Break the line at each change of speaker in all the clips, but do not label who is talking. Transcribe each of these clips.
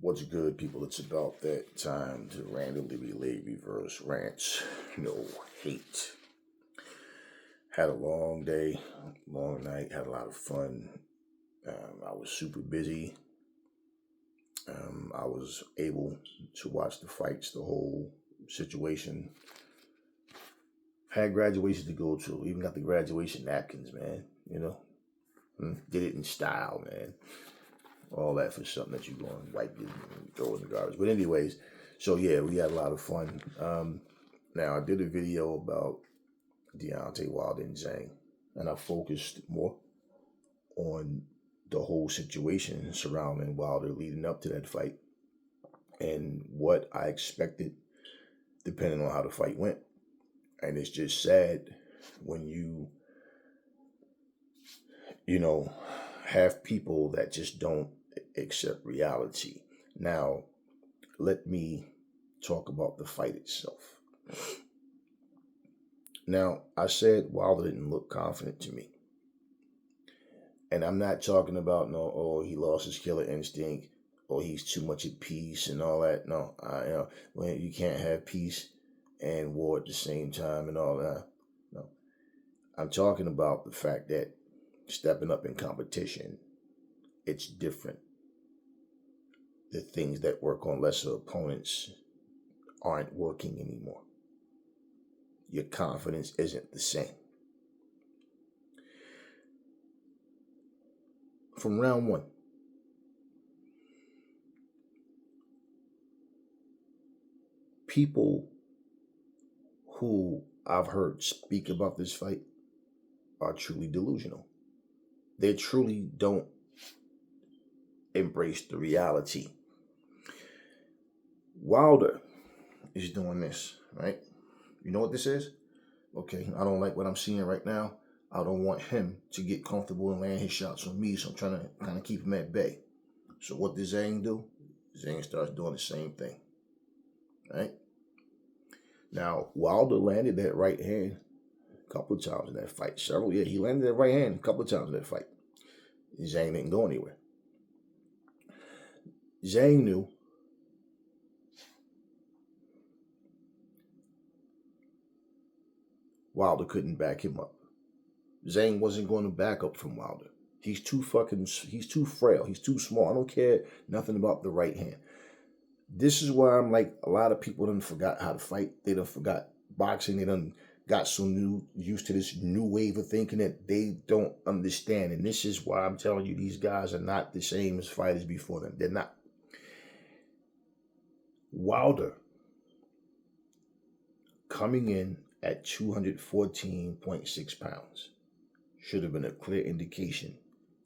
What's good, people? It's about that time to randomly relay reverse rants. No hate. Had a long day, long night, had a lot of fun. I was super busy. I was able to watch the fights, the whole situation. Had graduation to go to, even got the graduation napkins, man. Did it in style, man. All that for something that you're going to wipe it and throw in the garbage. But anyways, so yeah, we had a lot of fun. Now, I did a video about Deontay Wilder and Zhang, and I focused more on the whole situation surrounding Wilder leading up to that fight and what I expected depending on how the fight went. And it's just sad when you have people that just don't accept reality. Now, let me talk about the fight itself. Now, I said Wilder didn't look confident to me. And I'm not talking about, he lost his killer instinct, or he's too much at peace and all that. No, when you can't have peace and war at the same time and all that. No, I'm talking about the fact that stepping up in competition, it's different. The things that work on lesser opponents aren't working anymore. Your confidence isn't the same. From round one, people who I've heard speak about this fight are truly delusional. They truly don't embrace the reality. Wilder is doing this, right? You know what this is? Okay, I don't like what I'm seeing right now. I don't want him to get comfortable and land his shots on me, so I'm trying to kind of keep him at bay. So what does Zhang do? Zhang starts doing the same thing, right? Now, Wilder landed that right hand a couple of times in that fight. He landed that right hand a couple of times in that fight. Zhang didn't go anywhere. Zhang knew Wilder couldn't back him up. Zhang wasn't going to back up from Wilder. He's too frail. He's too small. I don't care nothing about the right hand. This is why I'm like, a lot of people done forgot how to fight. They done forgot boxing. They done got so used to this new wave of thinking that they don't understand. And this is why I'm telling you, these guys are not the same as fighters before them. They're not. Wilder coming in at 214.6 pounds should have been a clear indication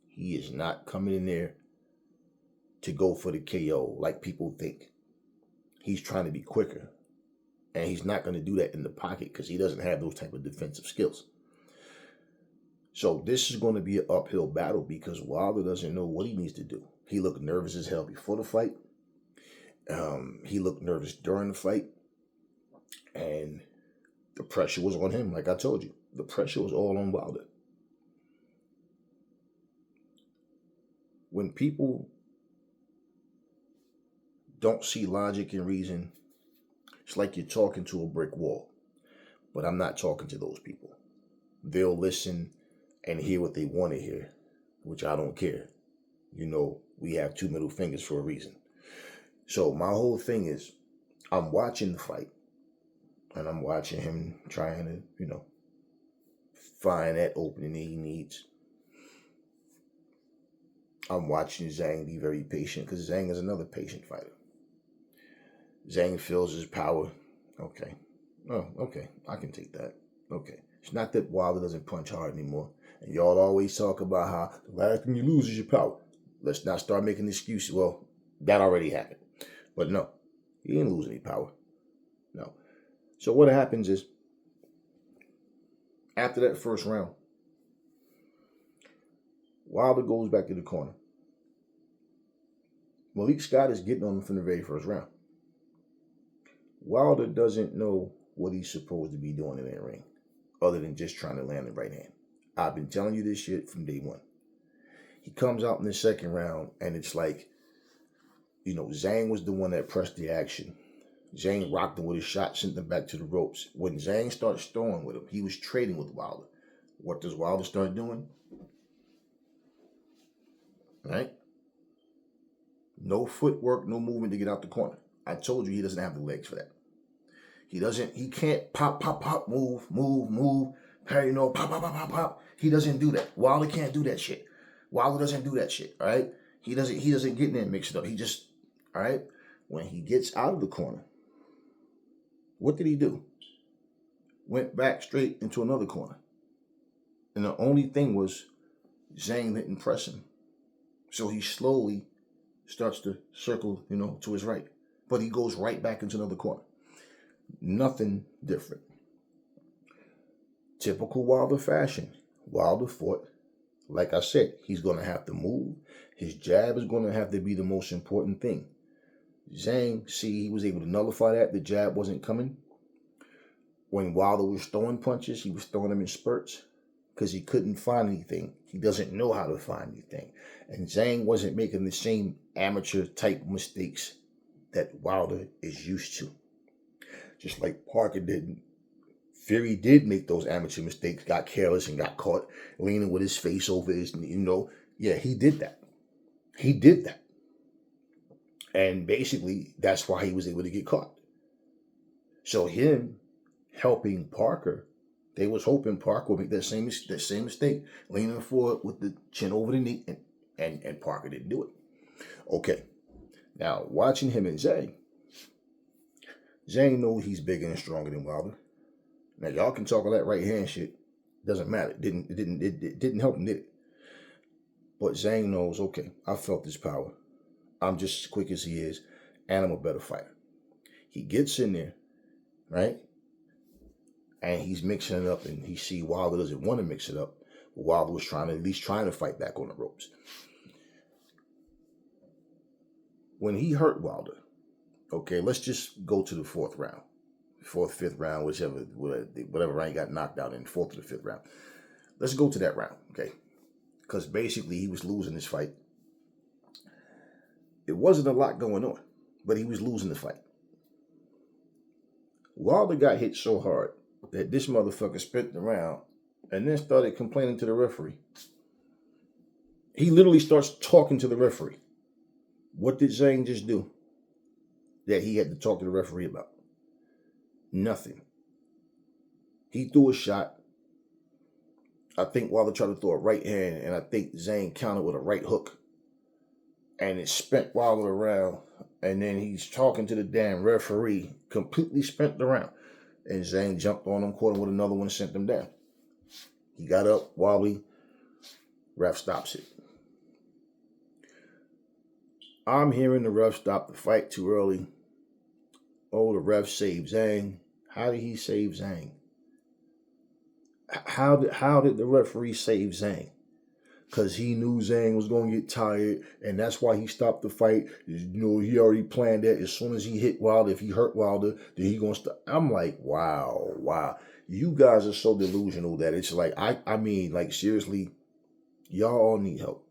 he is not coming in there to go for the KO like people think. He's trying to be quicker, and he's not going to do that in the pocket because he doesn't have those type of defensive skills. So this is going to be an uphill battle because Wilder doesn't know what he needs to do. He looked nervous as hell before the fight. He looked nervous during the fight, and the pressure was on him. Like I told you, the pressure was all on Wilder. When people don't see logic and reason, it's like you're talking to a brick wall. But I'm not talking to those people. They'll listen and hear what they want to hear, which I don't care. We have two middle fingers for a reason. So my whole thing is, I'm watching the fight, and I'm watching him trying to, find that opening he needs. I'm watching Zhang be very patient because Zhang is another patient fighter. Zhang feels his power. Okay. Oh, okay. I can take that. Okay. It's not that Wilder doesn't punch hard anymore. And y'all always talk about how the last thing you lose is your power. Let's not start making excuses. Well, that already happened. But no, he didn't lose any power. No. So what happens is, after that first round, Wilder goes back to the corner. Malik Scott is getting on him from the very first round. Wilder doesn't know what he's supposed to be doing in that ring, other than just trying to land the right hand. I've been telling you this shit from day one. He comes out in the second round, and it's like Zhang was the one that pressed the action. Zhang rocked him with a shot, sent him back to the ropes. When Zhang starts throwing with him, he was trading with Wilder. What does Wilder start doing? Right? No footwork, no movement to get out the corner. I told you he doesn't have the legs for that. He can't pop, pop, pop, move, parry, pop, pop, pop, pop, pop. He doesn't do that. Wilder can't do that shit. Wilder doesn't do that shit, all right? He doesn't get in there and mix it up. He just, all right? When he gets out of the corner, what did he do? Went back straight into another corner. And the only thing was Zhang didn't press him. So he slowly starts to circle, to his right. But he goes right back into another corner. Nothing different. Typical Wilder fashion. Wilder fought. Like I said, he's going to have to move. His jab is going to have to be the most important thing. Zhang, he was able to nullify that. The jab wasn't coming. When Wilder was throwing punches, he was throwing them in spurts because he couldn't find anything. He doesn't know how to find anything. And Zhang wasn't making the same amateur type mistakes that Wilder is used to. Just like Parker didn't. Fury did make those amateur mistakes, got careless and got caught leaning with his face over his, yeah, he did that. He did that. And basically, that's why he was able to get caught. So him helping Parker, they was hoping Parker would make that same mistake, leaning forward with the chin over the knee, and Parker didn't do it. Okay. Now, watching him and Zhang knows he's bigger and stronger than Wilder. Now, y'all can talk all that right hand shit. Doesn't matter. It didn't help him, did it? But Zhang knows, okay, I felt this power. I'm just as quick as he is, and I'm a better fighter. He gets in there, right? And he's mixing it up, and he see Wilder doesn't want to mix it up. But Wilder was at least trying to fight back on the ropes. When he hurt Wilder, okay, let's just go to the fourth round. Fourth, fifth round, whatever round he got knocked out in, fourth to the fifth round. Let's go to that round, okay? Because basically he was losing this fight. It wasn't a lot going on, but he was losing the fight. Wilder got hit so hard that this motherfucker spent around and then started complaining to the referee. He literally starts talking to the referee. What did Zhang just do that he had to talk to the referee about? Nothing. He threw a shot. I think Wilder tried to throw a right hand, and I think Zhang countered with a right hook. And it spent Wilder around, and then he's talking to the damn referee, completely spent around. And Zhang jumped on him, caught him with another one, and sent him down. He got up, wobbly, ref stops it. I'm hearing the ref stop the fight too early. Oh, the ref saved Zhang. How did he save Zhang? How did the referee save Zhang? Because he knew Zhang was going to get tired, and that's why he stopped the fight. He already planned that as soon as he hit Wilder, if he hurt Wilder, then he going to stop. I'm like, wow. You guys are so delusional that it's like, I mean, like, seriously, y'all all need help.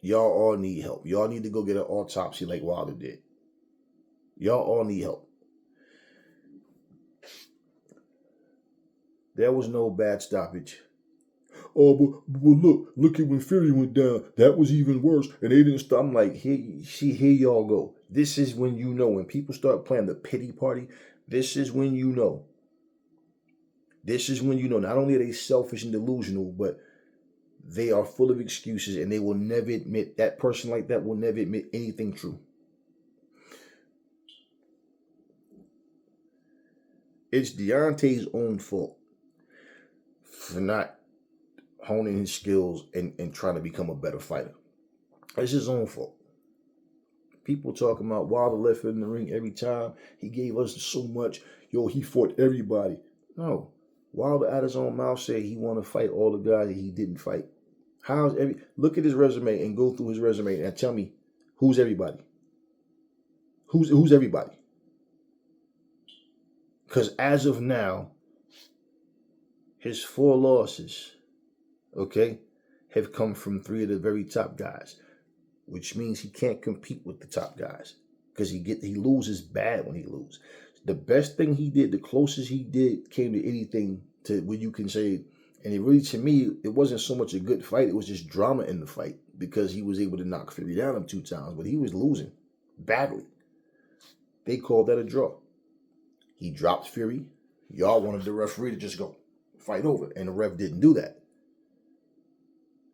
Y'all all need help. Y'all need to go get an autopsy like Wilder did. Y'all all need help. There was no bad stoppage. Oh, but look at when Fury went down. That was even worse. And they didn't stop. I'm like, here y'all go. This is when you know. When people start playing the pity party, this is when you know. This is when you know. Not only are they selfish and delusional, but they are full of excuses, and they will never admit, that person like that will never admit anything true. It's Deontay's own fault for not honing his skills and trying to become a better fighter. It's his own fault. People talking about Wilder left in the ring every time. He gave us so much. He fought everybody. No. Wilder out his own mouth said he want to fight all the guys that he didn't fight. Look at his resume and go through his resume and tell me who's everybody. Who's everybody? Because as of now, his 4 losses, okay, have come from 3 of the very top guys. which means he can't compete with the top guys because he loses bad when he loses. The best thing he did, the closest he did, came to anything to what you can say. And it really, to me, it wasn't so much a good fight. It was just drama in the fight because he was able to knock Fury down him 2 times, but he was losing badly. They called that a draw. He dropped Fury. Y'all wanted the referee to just go fight over, and the ref didn't do that.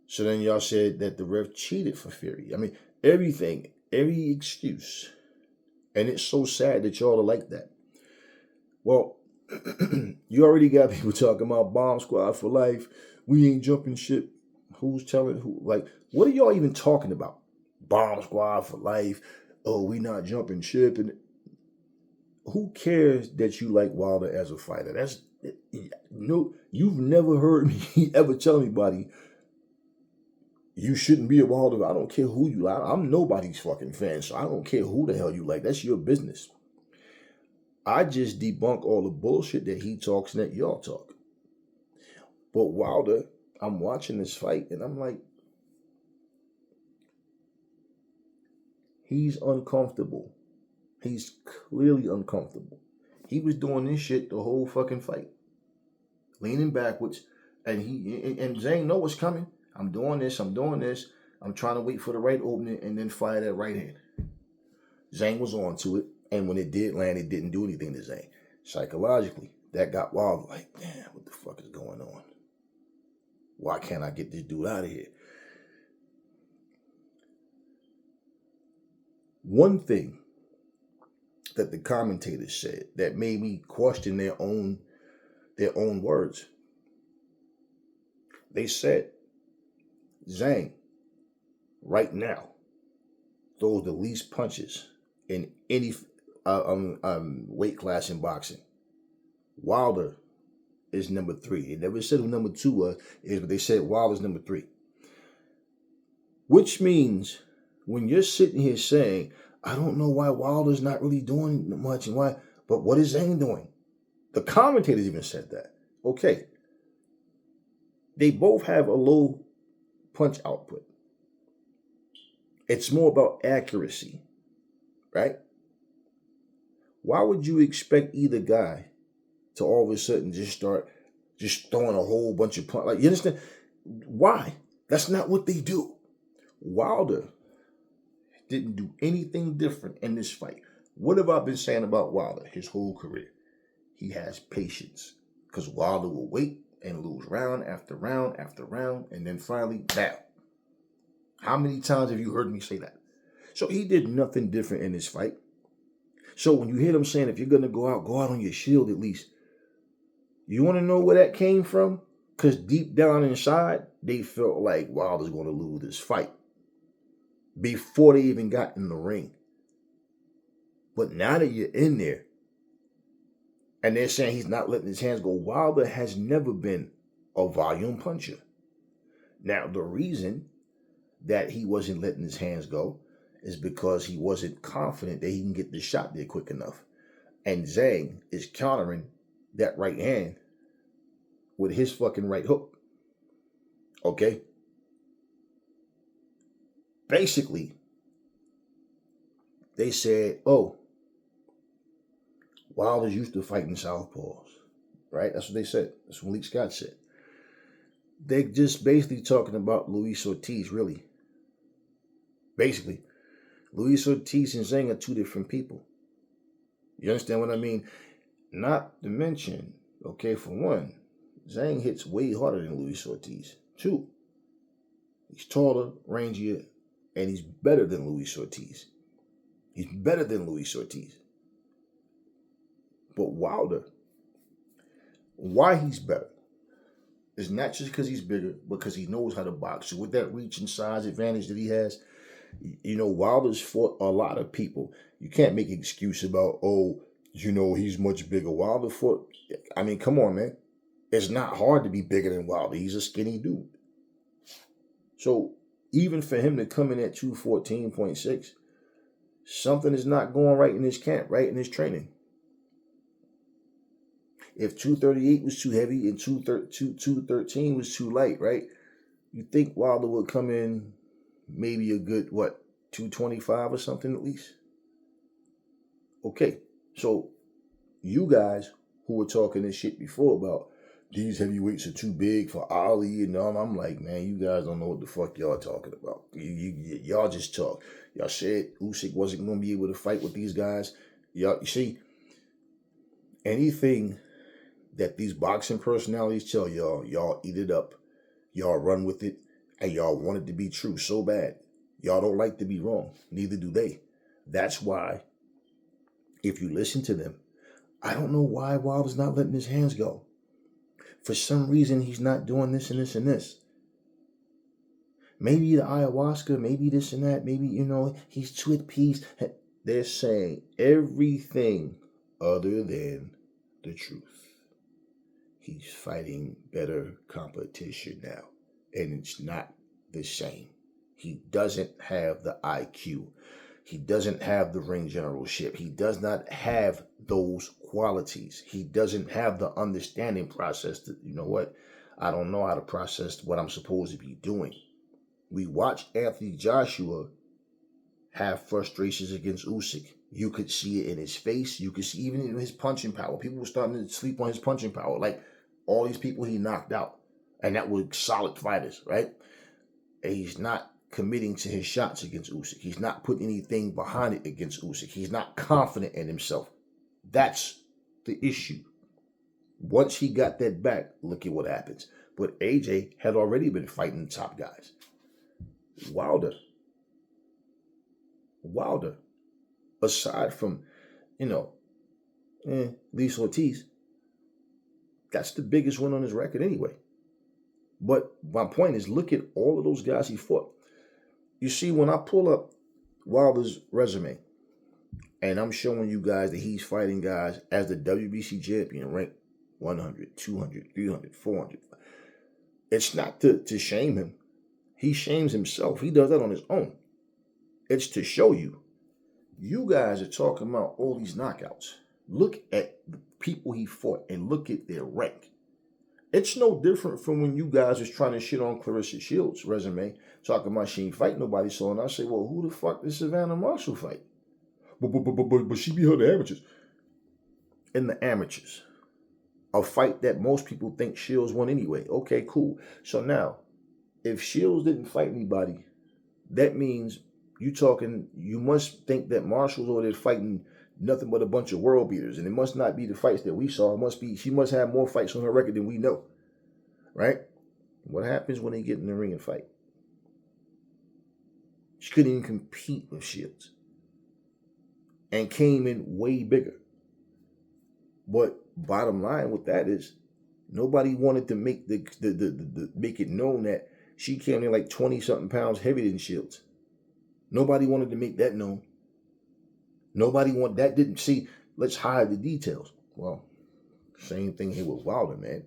So then y'all said that the ref cheated for Fury. I mean, everything, every excuse. And it's so sad that y'all are like that. Well, you already got people talking about bomb squad for life. We ain't jumping ship. Who's telling who? Like, what are y'all even talking about? Bomb squad for life. Oh, we not jumping ship. And who cares that you like Wilder as a fighter? That's no. You've never heard me ever tell anybody you shouldn't be a Wilder. I don't care who you like. I'm nobody's fucking fan, so I don't care who the hell you like. That's your business. I just debunk all the bullshit that he talks and that y'all talk. But Wilder, I'm watching this fight and I'm like, he's uncomfortable. He's clearly uncomfortable. He was doing this shit the whole fucking fight. Leaning backwards. And Zhang know what's coming. I'm doing this. I'm trying to wait for the right opening and then fire that right hand. Zhang was on to it. And when it did land, it didn't do anything to Zhang. Psychologically, that got Wilder like, damn, what the fuck is going on? Why can't I get this dude out of here? One thing that the commentators said that made me question their own words. They said Zhang right now throws the least punches in any weight class in boxing. Wilder is number 3. They never said who number 2 was, but they said Wilder's number 3. Which means when you're sitting here saying, I don't know why Wilder's not really doing much and why, but what is Zhang doing? The commentators even said that. Okay. They both have a low punch output. It's more about accuracy, right? Why would you expect either guy to all of a sudden just start just throwing a whole bunch of punch? Like, you understand? Why? That's not what they do. Wilder didn't do anything different in this fight. What have I been saying about Wilder his whole career? He has patience because Wilder will wait and lose round after round after round and then finally, bam. How many times have you heard me say that? So he did nothing different in this fight. So when you hear them saying, if you're going to go out on your shield at least. You want to know where that came from? Because deep down inside, they felt like Wilder's going to lose this fight before they even got in the ring. But now that you're in there, and they're saying he's not letting his hands go, Wilder has never been a volume puncher. Now, the reason that he wasn't letting his hands go is because he wasn't confident that he can get the shot there quick enough. And Zhang is countering that right hand with his fucking right hook. Okay? Basically, they said, oh, Wilder's used to fighting southpaws. Right? That's what they said. That's what Malik Scott said. They're just basically talking about Luis Ortiz, really. Basically, Luis Ortiz and Zhang are 2 different people. You understand what I mean? Not to mention, okay, for one, Zhang hits way harder than Luis Ortiz. 2, he's taller, rangier, and he's better than Luis Ortiz. He's better than Luis Ortiz. But Wilder, why he's better is not just because he's bigger, but because he knows how to box. So with that reach and size advantage that he has, you know, Wilder's fought a lot of people. You can't make an excuse about, oh, you know, he's much bigger. Wilder fought, I mean, come on, man. It's not hard to be bigger than Wilder. He's a skinny dude. So even for him to come in at 214.6, something is not going right in his camp, right in his training. If 238 was too heavy and 213 was too light, right? You think Wilder would come in maybe a good, 225 or something at least? Okay, so you guys who were talking this shit before about these heavyweights are too big for Ali and all, I'm like, man, you guys don't know what the fuck y'all talking about. Y'all just talk. Y'all said Usyk wasn't going to be able to fight with these guys. Y'all, you see, anything that these boxing personalities tell y'all, y'all eat it up. Y'all run with it, and y'all want it to be true so bad. Y'all don't like to be wrong. Neither do they. That's why, if you listen to them, I don't know why Wilder's not letting his hands go. For some reason, he's not doing this and this and this. Maybe the ayahuasca, maybe this and that, maybe, he's too at peace. They're saying everything other than the truth. He's fighting better competition now, and it's not the same. He doesn't have the IQ. He doesn't have the ring generalship. He does not have those qualities. He doesn't have the understanding process that, I don't know how to process what I'm supposed to be doing. We watched Anthony Joshua have frustrations against Usyk. You could see it in his face. You could see even in his punching power. People were starting to sleep on his punching power. Like all these people he knocked out. And that were solid fighters, right? And he's not committing to his shots against Usyk. He's not putting anything behind it against Usyk. He's not confident in himself. That's the issue. Once he got that back, look at what happens. But AJ had already been fighting the top guys. Wilder, aside from, Luis Ortiz, that's the biggest one on his record anyway. But my point is, look at all of those guys he fought. You see, when I pull up Wilder's resume, and I'm showing you guys that he's fighting guys as the WBC champion, ranked 100, 200, 300, 400. It's not to shame him. He shames himself. He does that on his own. It's to show you. You guys are talking about all these knockouts. Look at the people he fought and look at their rank. It's no different from when you guys was trying to shit on Clarissa Shields' resume, talking about she ain't fight nobody. So, and I say, well, who the fuck did Savannah Marshall fight? But she beat her the amateurs. In the amateurs. A fight that most people think Shields won anyway. Okay, cool. So now, if Shields didn't fight anybody, that means you must think that Marshall's over there fighting nothing but a bunch of world beaters. And it must not be the fights that we saw. She must have more fights on her record than we know. Right? What happens when they get in the ring and fight? She couldn't even compete with Shields. And came in way bigger. But bottom line with that is, nobody wanted to make make it known that she came in like 20-something pounds heavier than Shields. Nobody wanted to make that known. Nobody want that. Didn't see. Let's hide the details. Well, same thing here with Wilder, man.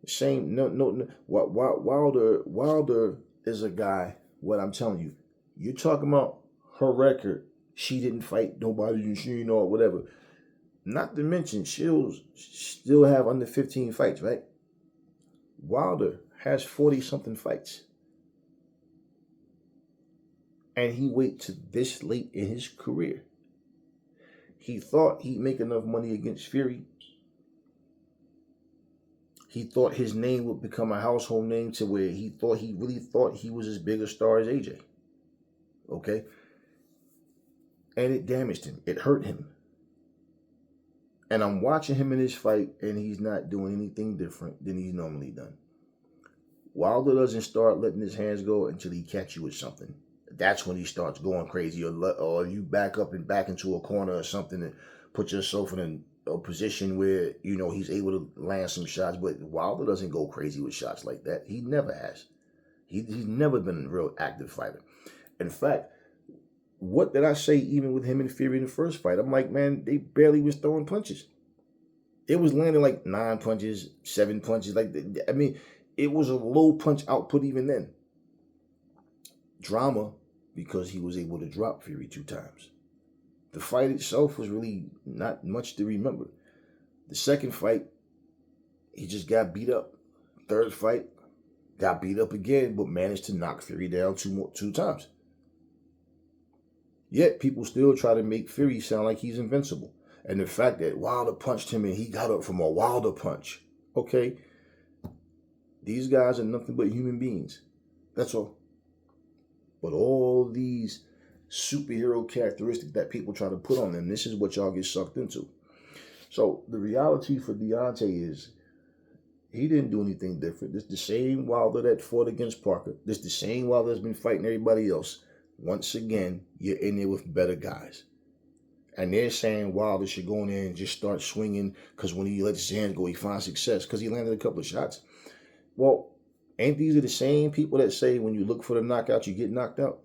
Same. No. Wilder is a guy. What I'm telling you, you're talking about her record. She didn't fight nobody, and she whatever. Not to mention, she'll still have under 15 fights, right? Wilder has 40-something fights. And he waited to this late in his career. He thought he'd make enough money against Fury. He thought his name would become a household name to where he really thought he was as big a star as AJ. Okay? And it damaged him. It hurt him. And I'm watching him in this fight, and he's not doing anything different than he's normally done. Wilder doesn't start letting his hands go until he catches you with something. That's when he starts going crazy, or you back up and back into a corner or something and put yourself in a position where, he's able to land some shots. But Wilder doesn't go crazy with shots like that. He never has. He's never been a real active fighter. In fact, what did I say even with him and Fury in the first fight? I'm like, man, they barely was throwing punches. It was landing like 9 punches, 7 punches. It was a low punch output even then. Drama, because he was able to drop Fury 2 times. The fight itself was really not much to remember. The second fight, he just got beat up. Third fight, Got beat up again, but managed to knock Fury down two times. Yet people still try to make Fury sound like he's invincible. And the fact that Wilder punched him and he got up from a Wilder punch. Okay, these guys are nothing but human beings. That's all. But all these superhero characteristics that people try to put on them, this is what y'all get sucked into. So the reality for Deontay is he didn't do anything different. This is the same Wilder that fought against Parker. This is the same Wilder that's been fighting everybody else. Once again, you're in there with better guys. And they're saying Wilder should go in there and just start swinging because when he lets his hands go, he finds success because he landed a couple of shots. Well, ain't these are the same people that say when you look for the knockout, you get knocked out?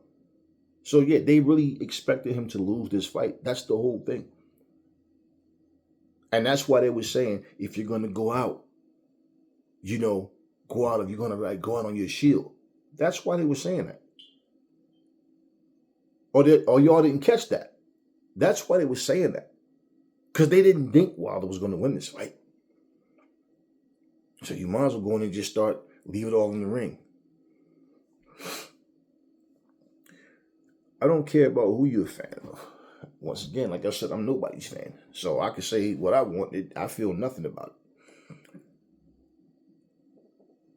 So, yeah, they really expected him to lose this fight. That's the whole thing. And that's why they were saying, if you're going to go out, you know, go out, if you're going to like go out on your shield. That's why they were saying that. Or y'all didn't catch that. That's why they were saying that. Because they didn't think Wilder was going to win this fight. So you might as well go in and just leave it all in the ring. I don't care about who you're a fan of. Once again, like I said, I'm nobody's fan. So I can say what I want. I feel nothing about it.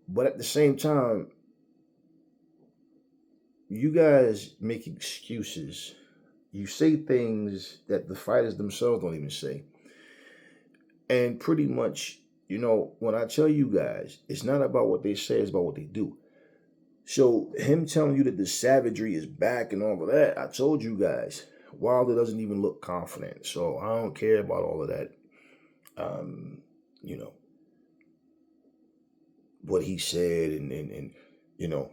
But at the same time, you guys make excuses. You say things that the fighters themselves don't even say. And pretty much, you know, when I tell you guys, it's not about what they say, it's about what they do. So him telling you that the savagery is back and all of that, I told you guys, Wilder doesn't even look confident. So I don't care about all of that. You know, what he said and you know,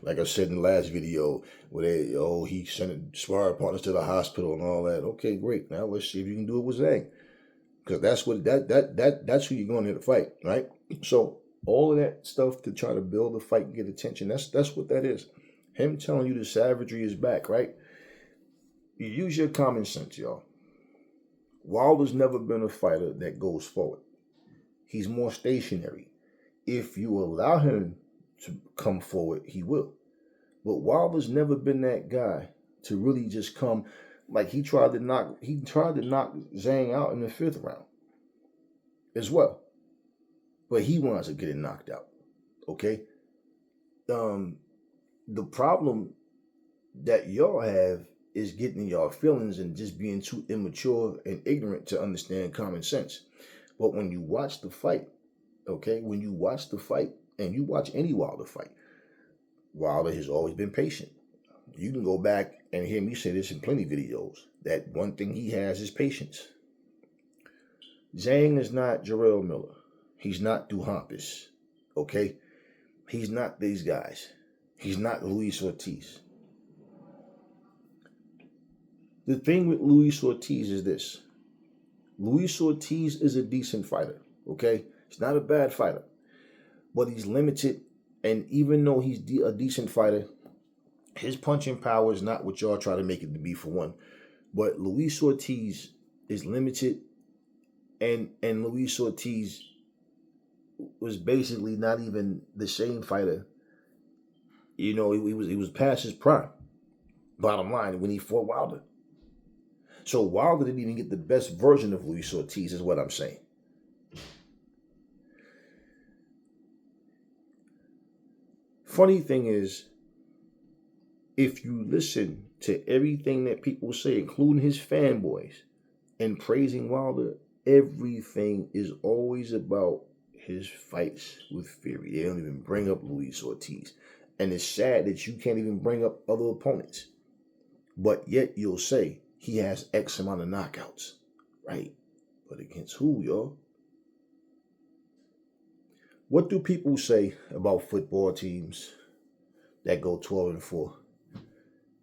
like I said in the last video, where he sent sparring partners to the hospital and all that. Okay, great. Now let's see if you can do it with Zhang, because that's who you're going there to fight, right? So all of that stuff to try to build a fight and get attention. That's what that is. Him telling you the savagery is back, right? You use your common sense, y'all. Wilder's never been a fighter that goes forward. He's more stationary. If you allow him to come forward, he will. But Wilder's never been that guy to really just come. Like he tried to knock Zhang out in the 5th round as well. But he winds up getting knocked out. Okay? The problem that y'all have is getting in y'all feelings and just being too immature and ignorant to understand common sense. But when you watch the fight, okay, when you watch the fight, and you watch any Wilder fight, Wilder has always been patient. You can go back and hear me say this in plenty of videos, that one thing he has is patience. Zhang is not Jarrell Miller. He's not Duhaupas, okay? He's not these guys. He's not Luis Ortiz. The thing with Luis Ortiz is this. Luis Ortiz is a decent fighter, okay? He's not a bad fighter, but he's limited. And even though he's a decent fighter, his punching power is not what y'all try to make it to be, for one. But Luis Ortiz is limited, and Luis Ortiz was basically not even the same fighter. You know, he was past his prime. Bottom line, when he fought Wilder. So Wilder didn't even get the best version of Luis Ortiz, is what I'm saying. Funny thing is, if you listen to everything that people say, including his fanboys, and praising Wilder, everything is always about his fights with Fury. They don't even bring up Luis Ortiz. And it's sad that you can't even bring up other opponents. But yet you'll say he has X amount of knockouts, right? But against who, y'all? What do people say about football teams that go 12-4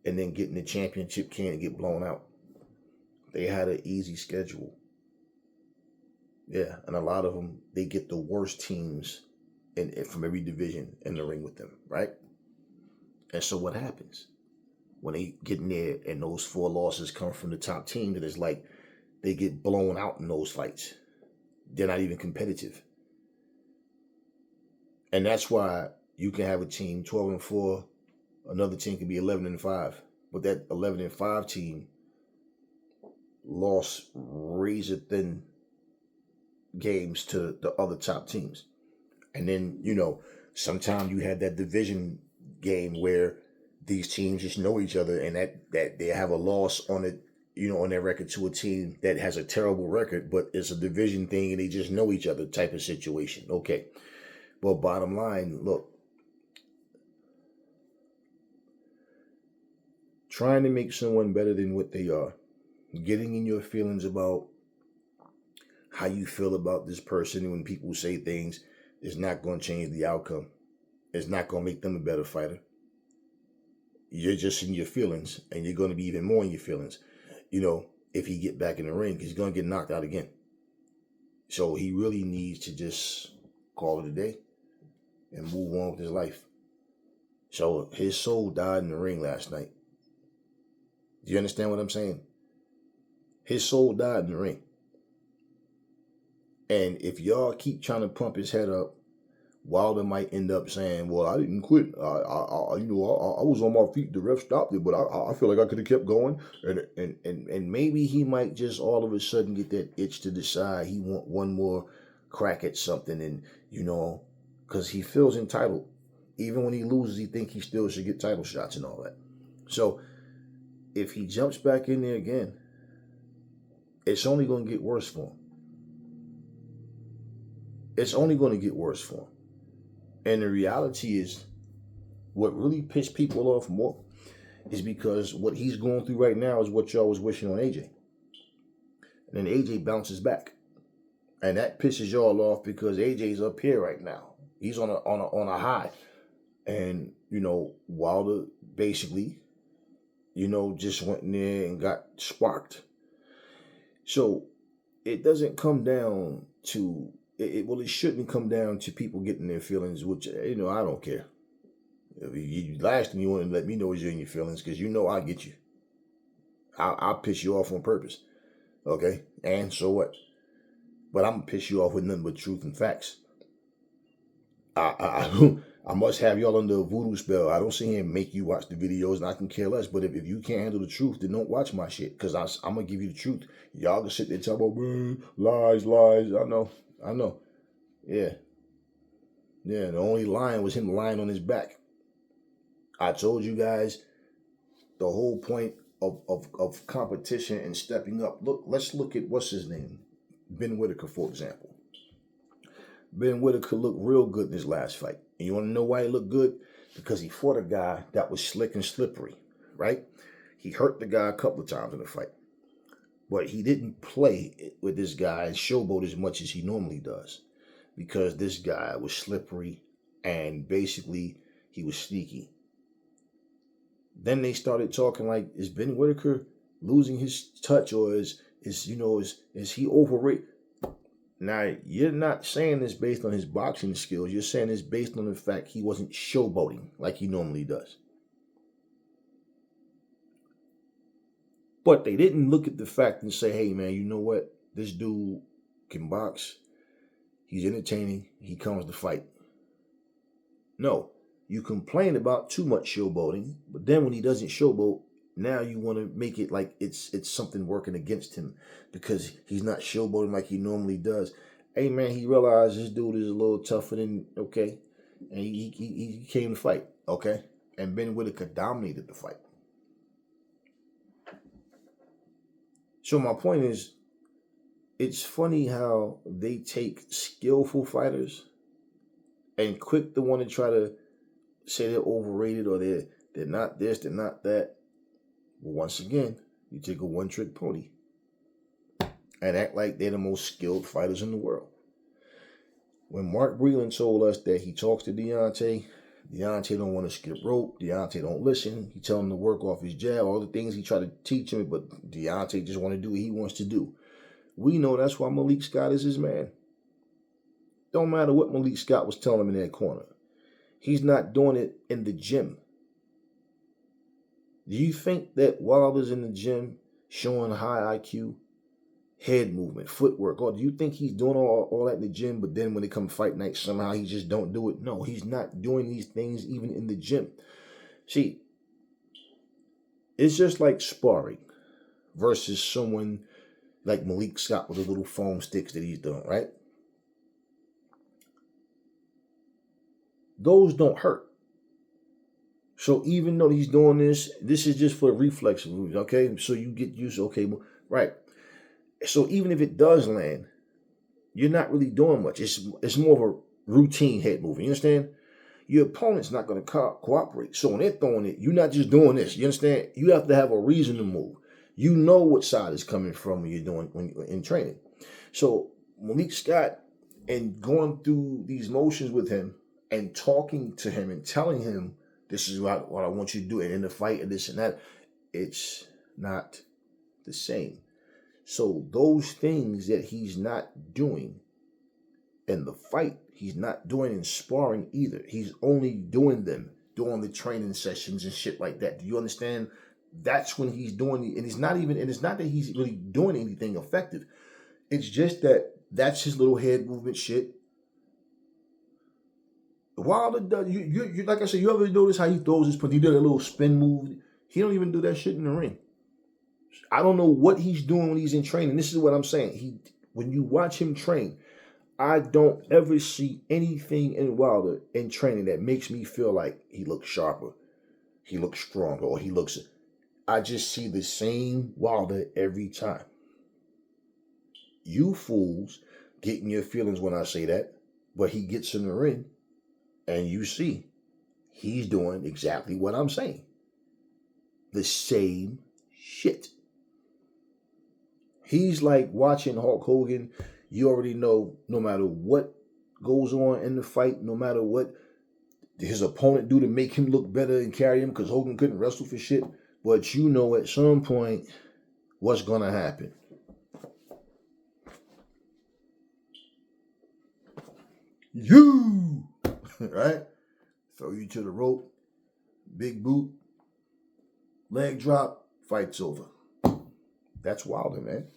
and then get in the championship can and get blown out? They had an easy schedule. Yeah, and a lot of them, they get the worst teams from every division in the ring with them, right? And so what happens? When they get in there and those 4 losses come from the top team, that is like they get blown out in those fights. They're not even competitive. And that's why You can have a team 12-4, another team can be 11-5, but that 11-5 team lost razor thin games to the other top teams. And then, sometimes you had that division game where these teams just know each other, and that they have a loss on it, on their record to a team that has a terrible record, but it's a division thing and they just know each other type of situation. Okay. But bottom line, look, trying to make someone better than what they are, getting in your feelings about how you feel about this person when people say things is not going to change the outcome. It's not going to make them a better fighter. You're just in your feelings, and you're going to be even more in your feelings, if he get back in the ring, because he's going to get knocked out again. So he really needs to just call it a day and move on with his life. So his soul died in the ring last night. Do you understand what I'm saying? His soul died in the ring. And if y'all keep trying to pump his head up, Wilder might end up saying, well, I didn't quit. I was on my feet. The ref stopped it, but I feel like I could have kept going. And maybe he might just all of a sudden get that itch to decide he want one more crack at something. And, because he feels entitled. Even when he loses, he thinks he still should get title shots and all that. So if he jumps back in there again, it's only going to get worse for him. It's only going to get worse for him. And the reality is, what really pissed people off more is because what he's going through right now is what y'all was wishing on AJ. And then AJ bounces back. And that pisses y'all off because AJ's up here right now. He's on a high. And, Wilder basically, just went in there and got sparked. So it doesn't come down to it shouldn't come down to people getting their feelings, which, I don't care. Last thing you want to let me know is you're in your feelings, because I get you. I'll piss you off on purpose. Okay? And so what? But I'm going to piss you off with nothing but truth and facts. I must have y'all under a voodoo spell. I don't sit here and make you watch the videos, and I can care less. But if you can't handle the truth, then don't watch my shit, because I'm going to give you the truth. Y'all can sit there and talk about, lies. I know. Yeah. The only lying was him lying on his back. I told you guys the whole point of competition and stepping up. Let's look at, what's his name? Ben Whitaker, for example. Ben Whitaker looked real good in his last fight. And you want to know why he looked good? Because he fought a guy that was slick and slippery, right? He hurt the guy a couple of times in the fight. But he didn't play with this guy and showboat as much as he normally does, because this guy was slippery and basically he was sneaky. Then they started talking like, is Ben Whitaker losing his touch, or is he overrated? Now, you're not saying this based on his boxing skills. You're saying this based on the fact he wasn't showboating like he normally does. But they didn't look at the fact and say, hey, man, you know what? This dude can box. He's entertaining. He comes to fight. No, you complain about too much showboating, but then when he doesn't showboat, now you want to make it like it's something working against him because he's not showboating like he normally does. Hey, man, he realized this dude is a little tougher than, okay, and he came to fight, okay? And Ben Whitaker dominated the fight. So my point is, it's funny how they take skillful fighters and quick to want to try to say they're overrated or they're not this, they're not that. Well, once again, you take a one-trick pony and act like they're the most skilled fighters in the world. When Mark Breland told us that he talks to Deontay don't want to skip rope. Deontay don't listen. He tell him to work off his jab, all the things he tried to teach him, but Deontay just want to do what he wants to do. We know that's why Malik Scott is his man. Don't matter what Malik Scott was telling him in that corner. He's not doing it in the gym. Do you think that Wilder's in the gym showing high IQ, head movement, footwork. Or do you think he's doing all that in the gym, but then when it comes fight night, somehow he just don't do it? No, he's not doing these things even in the gym. See, it's just like sparring versus someone like Malik Scott with the little foam sticks that he's doing, right? Those don't hurt. So even though he's doing this is just for reflex moves, okay? So you get used to, okay, right. So even if it does land, you're not really doing much. It's more of a routine head movement. You understand? Your opponent's not going to cooperate. So when they're throwing it, you're not just doing this. You understand? You have to have a reason to move. You know what side is coming from when you're in training. So Malik Scott, and going through these motions with him and talking to him and telling him this is what I want you to do, and in the fight and this and that, it's not the same. So those things that he's not doing in the fight, he's not doing in sparring either. He's only doing them during the training sessions and shit like that. Do you understand? That's when he's doing and it's not that he's really doing anything effective. It's just that that's his little head movement shit. Wilder does, you like I said, you ever notice how he throws his punch? He did a little spin move. He don't even do that shit in the ring. I don't know what he's doing when he's in training. This is what I'm saying. When you watch him train, I don't ever see anything in Wilder in training that makes me feel like he looks sharper, he looks stronger, or I just see the same Wilder every time. You fools get in your feelings when I say that, but he gets in the ring and you see he's doing exactly what I'm saying. The same shit. He's like watching Hulk Hogan. You already know no matter what goes on in the fight, no matter what his opponent do to make him look better and carry him, because Hogan couldn't wrestle for shit, but you know at some point what's going to happen. You, right? Throw you to the rope, big boot, leg drop, fight's over. That's Wilder, man.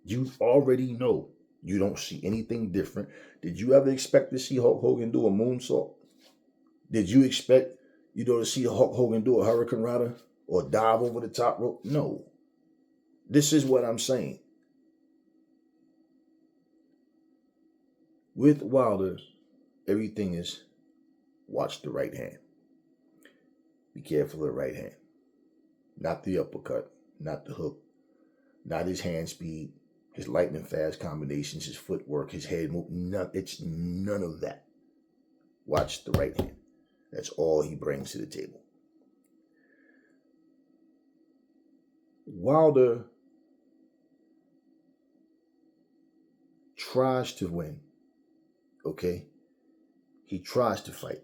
You already know. You don't see anything different. Did you ever expect to see Hulk Hogan do a moonsault? Did you expect, to see Hulk Hogan do a Hurricane Rana or dive over the top rope? No. This is what I'm saying. With Wilder, everything is watch the right hand. Be careful of the right hand. Not the uppercut, not the hook, not his hand speed, his lightning fast combinations, his footwork, his head move. It's none of that. Watch the right hand. That's all he brings to the table. Wilder tries to win. Okay? He tries to fight.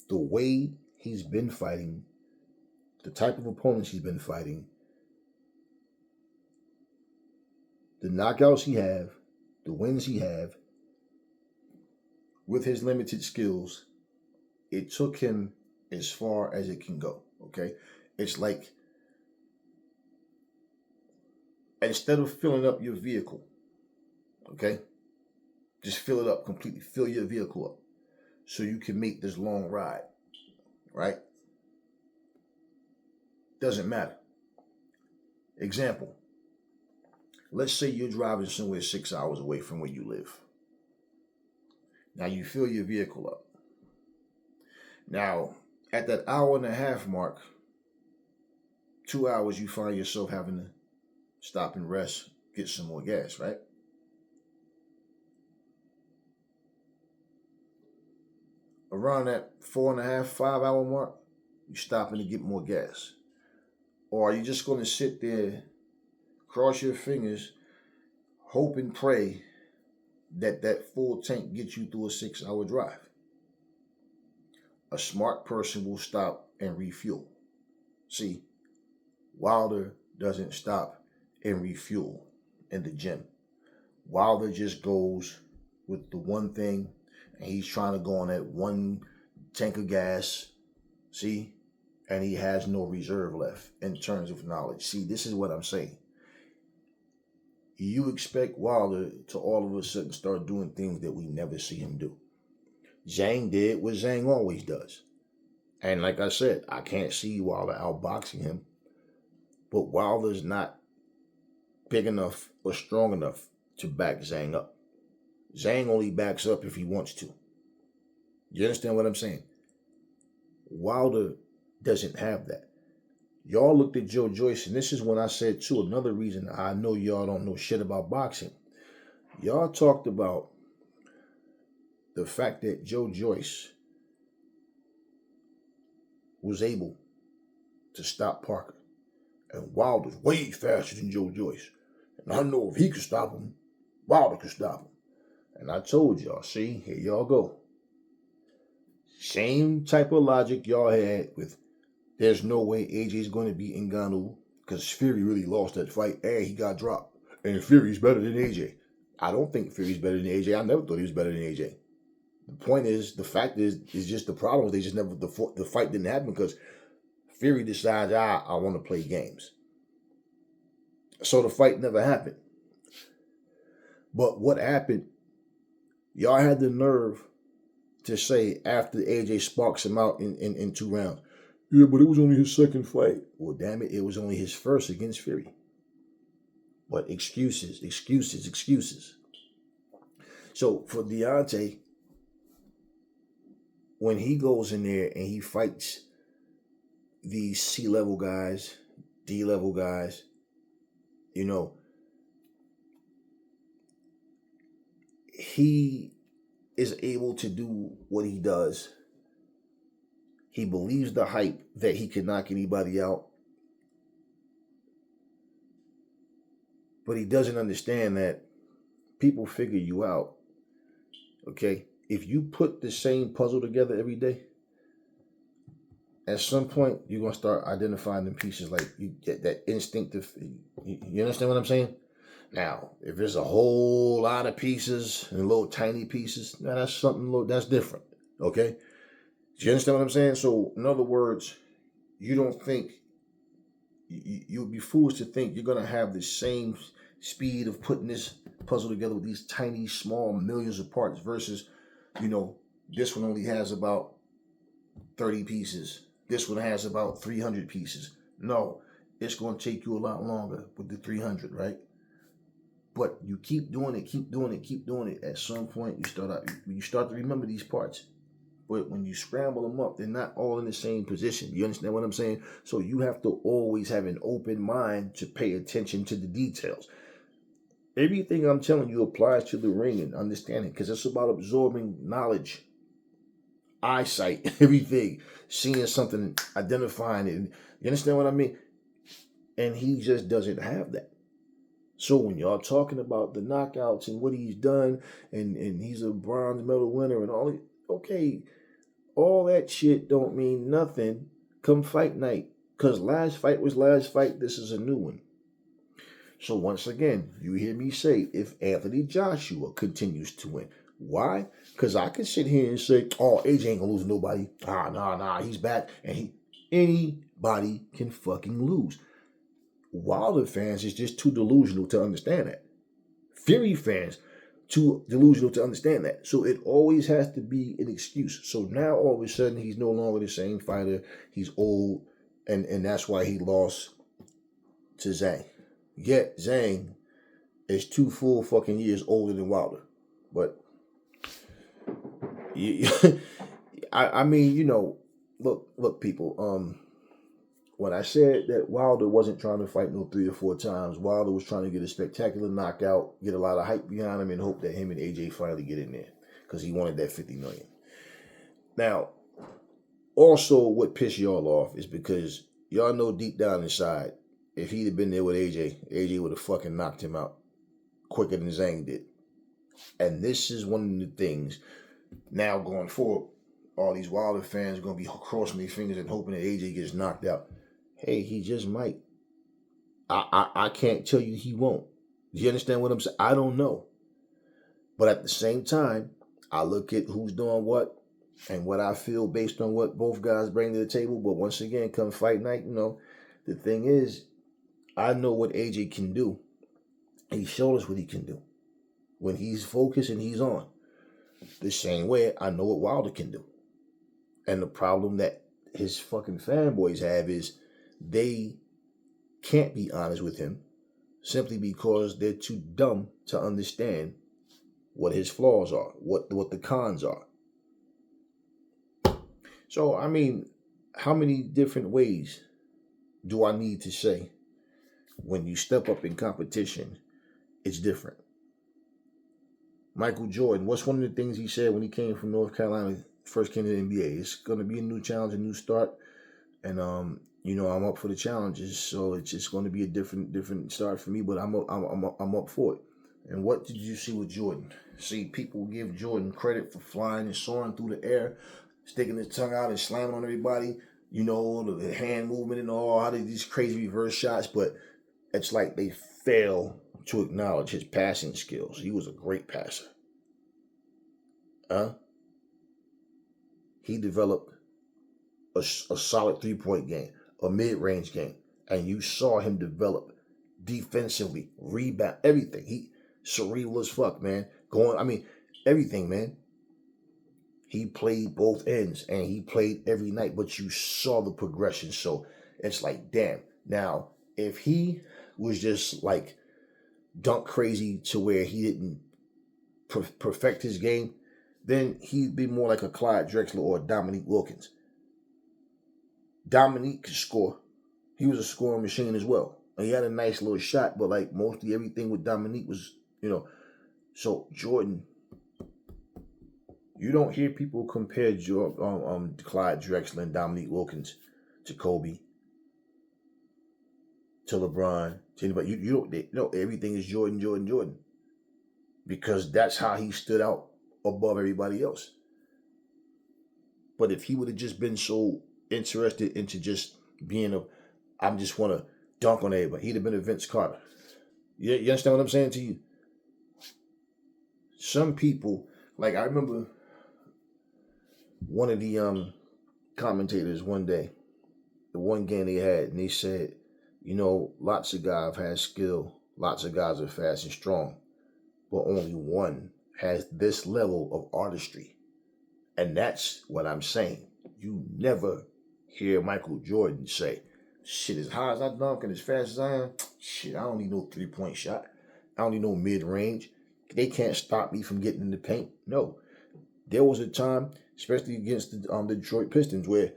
The way he's been fighting, the type of opponents he's been fighting, the knockouts he have, the wins he have, with his limited skills, it took him as far as it can go, okay? It's like, instead of filling up your vehicle, okay? Just fill it up completely. Fill your vehicle up so you can make this long ride, right? Doesn't matter. Example. Let's say you're driving somewhere 6 hours away from where you live. Now you fill your vehicle up. Now, at that hour and a half mark, 2 hours, you find yourself having to stop and rest, get some more gas, right? Around that 4.5, 5 hour mark, you stopping to get more gas. Or are you just going to sit there, cross your fingers, hope and pray that full tank gets you through a 6 hour drive? A smart person will stop and refuel. See, Wilder doesn't stop and refuel in the gym. Wilder just goes with the one thing, and he's trying to go on that one tank of gas. See? And he has no reserve left in terms of knowledge. See, this is what I'm saying. you expect Wilder to all of a sudden start doing things that we never see him do. Zhang did what Zhang always does. And like I said, I can't see Wilder outboxing him. But Wilder's not big enough or strong enough to back Zhang up. Zhang only backs up if he wants to. You understand what I'm saying? Wilder doesn't have that. Y'all looked at Joe Joyce, and this is when I said, too, another reason I know y'all don't know shit about boxing. Y'all talked about the fact that Joe Joyce was able to stop Parker. And Wilder's way faster than Joe Joyce. And I know if he could stop him, Wilder could stop him. And I told y'all, see, here y'all go. Same type of logic y'all had with there's no way AJ's going to beat Ngannou because Fury really lost that fight and he got dropped. And Fury's better than AJ. I don't think Fury's better than AJ. I never thought he was better than AJ. The point is, the fact is just the problem. They just never, the fight didn't happen because Fury decides, I want to play games. So the fight never happened. But what happened, y'all had the nerve to say after AJ sparks him out in 2 rounds, yeah, but it was only his second fight. Well, damn it, it was only his first against Fury. But excuses. So for Deontay, when he goes in there and he fights these C-level guys, D-level guys, you know, he is able to do what he does. He believes the hype that he can knock anybody out. But he doesn't understand that people figure you out. Okay? If you put the same puzzle together every day, at some point, you're going to start identifying them pieces like you get that instinctive. You understand what I'm saying? Now, if there's a whole lot of pieces and little tiny pieces, now that's something that's different. Okay? Do you understand what I'm saying? So, in other words, you don't think, you'll be foolish to think you're going to have the same speed of putting this puzzle together with these tiny, small millions of parts versus, you know, this one only has about 30 pieces. This one has about 300 pieces. No, it's going to take you a lot longer with the 300, right? But you keep doing it. At some point, you start to remember these parts. But when you scramble them up, they're not all in the same position. You understand what I'm saying? So you have to always have an open mind to pay attention to the details. Everything I'm telling you applies to the ring and understanding, because it's about absorbing knowledge, eyesight, everything, seeing something, identifying it. You understand what I mean? And he just doesn't have that. So when y'all talking about the knockouts and what he's done, and he's a bronze medal winner and all, okay, all that shit don't mean nothing come fight night. Because last fight was last fight. This is a new one. So once again, you hear me say, if Anthony Joshua continues to win. Why? Because I can sit here and say, oh, AJ ain't gonna lose to nobody. Nah, he's back. And anybody can fucking lose. Wilder fans is just too delusional to understand that. Fury fans, too delusional to understand that. So it always has to be an excuse. So now all of a sudden he's no longer the same fighter. He's old, and that's why he lost to Zhang. Yet Zhang is 2 full fucking years older than Wilder. But I mean, you know, look, people. When I said that Wilder wasn't trying to fight no 3 or 4 times, Wilder was trying to get a spectacular knockout, get a lot of hype behind him, and hope that him and AJ finally get in there because he wanted that $50 million. Now, also what pissed y'all off is because y'all know deep down inside, if he'd have been there with AJ would have fucking knocked him out quicker than Zhang did. And this is one of the things now going forward, all these Wilder fans are going to be crossing their fingers and hoping that AJ gets knocked out. Hey, he just might. I can't tell you he won't. Do you understand what I'm saying? I don't know. But at the same time, I look at who's doing what and what I feel based on what both guys bring to the table. But once again, come fight night, you know, the thing is, I know what AJ can do. He showed us what he can do when he's focused and he's on. The same way I know what Wilder can do. And the problem that his fucking fanboys have is they can't be honest with him simply because they're too dumb to understand what his flaws are, what the cons are. So, I mean, how many different ways do I need to say when you step up in competition, it's different? Michael Jordan, what's one of the things he said when he came from North Carolina, first came to the NBA? It's going to be a new challenge, a new start. And, I'm up for the challenges. So it's just going to be a different start for me, but I'm up for it. And what did you see with Jordan? See, people give Jordan credit for flying and soaring through the air, sticking his tongue out and slamming on everybody, the hand movement and all these crazy reverse shots, but it's like they fail to acknowledge his passing skills. He was a great passer. He developed a solid three-point game, a mid-range game, and you saw him develop defensively, rebound, everything. He cerebral as fuck, man. Everything, man. He played both ends, and he played every night, but you saw the progression. So it's like, damn. Now, if he was just like dunk crazy to where he didn't perfect his game, then he'd be more like a Clyde Drexler or a Dominique Wilkins. Dominique could score. He was a scoring machine as well. And he had a nice little shot, but like mostly everything with Dominique was, So Jordan, you don't hear people compare Clyde Drexler and Dominique Wilkins to Kobe, to LeBron, to anybody. You don't. Everything is Jordan, because that's how he stood out above everybody else. But if he would have just been so interested into just being I just want to dunk on everybody, he'd have been a Vince Carter. You understand what I'm saying to you? Some people, like I remember one of the commentators one day, the one game they had, and he said, lots of guys have skill, lots of guys are fast and strong, but only one has this level of artistry. And that's what I'm saying. You never hear Michael Jordan say, shit, as high as I dunk and as fast as I am, shit, I don't need no three-point shot. I don't need no mid-range. They can't stop me from getting in the paint. No. There was a time, especially against the Detroit Pistons, where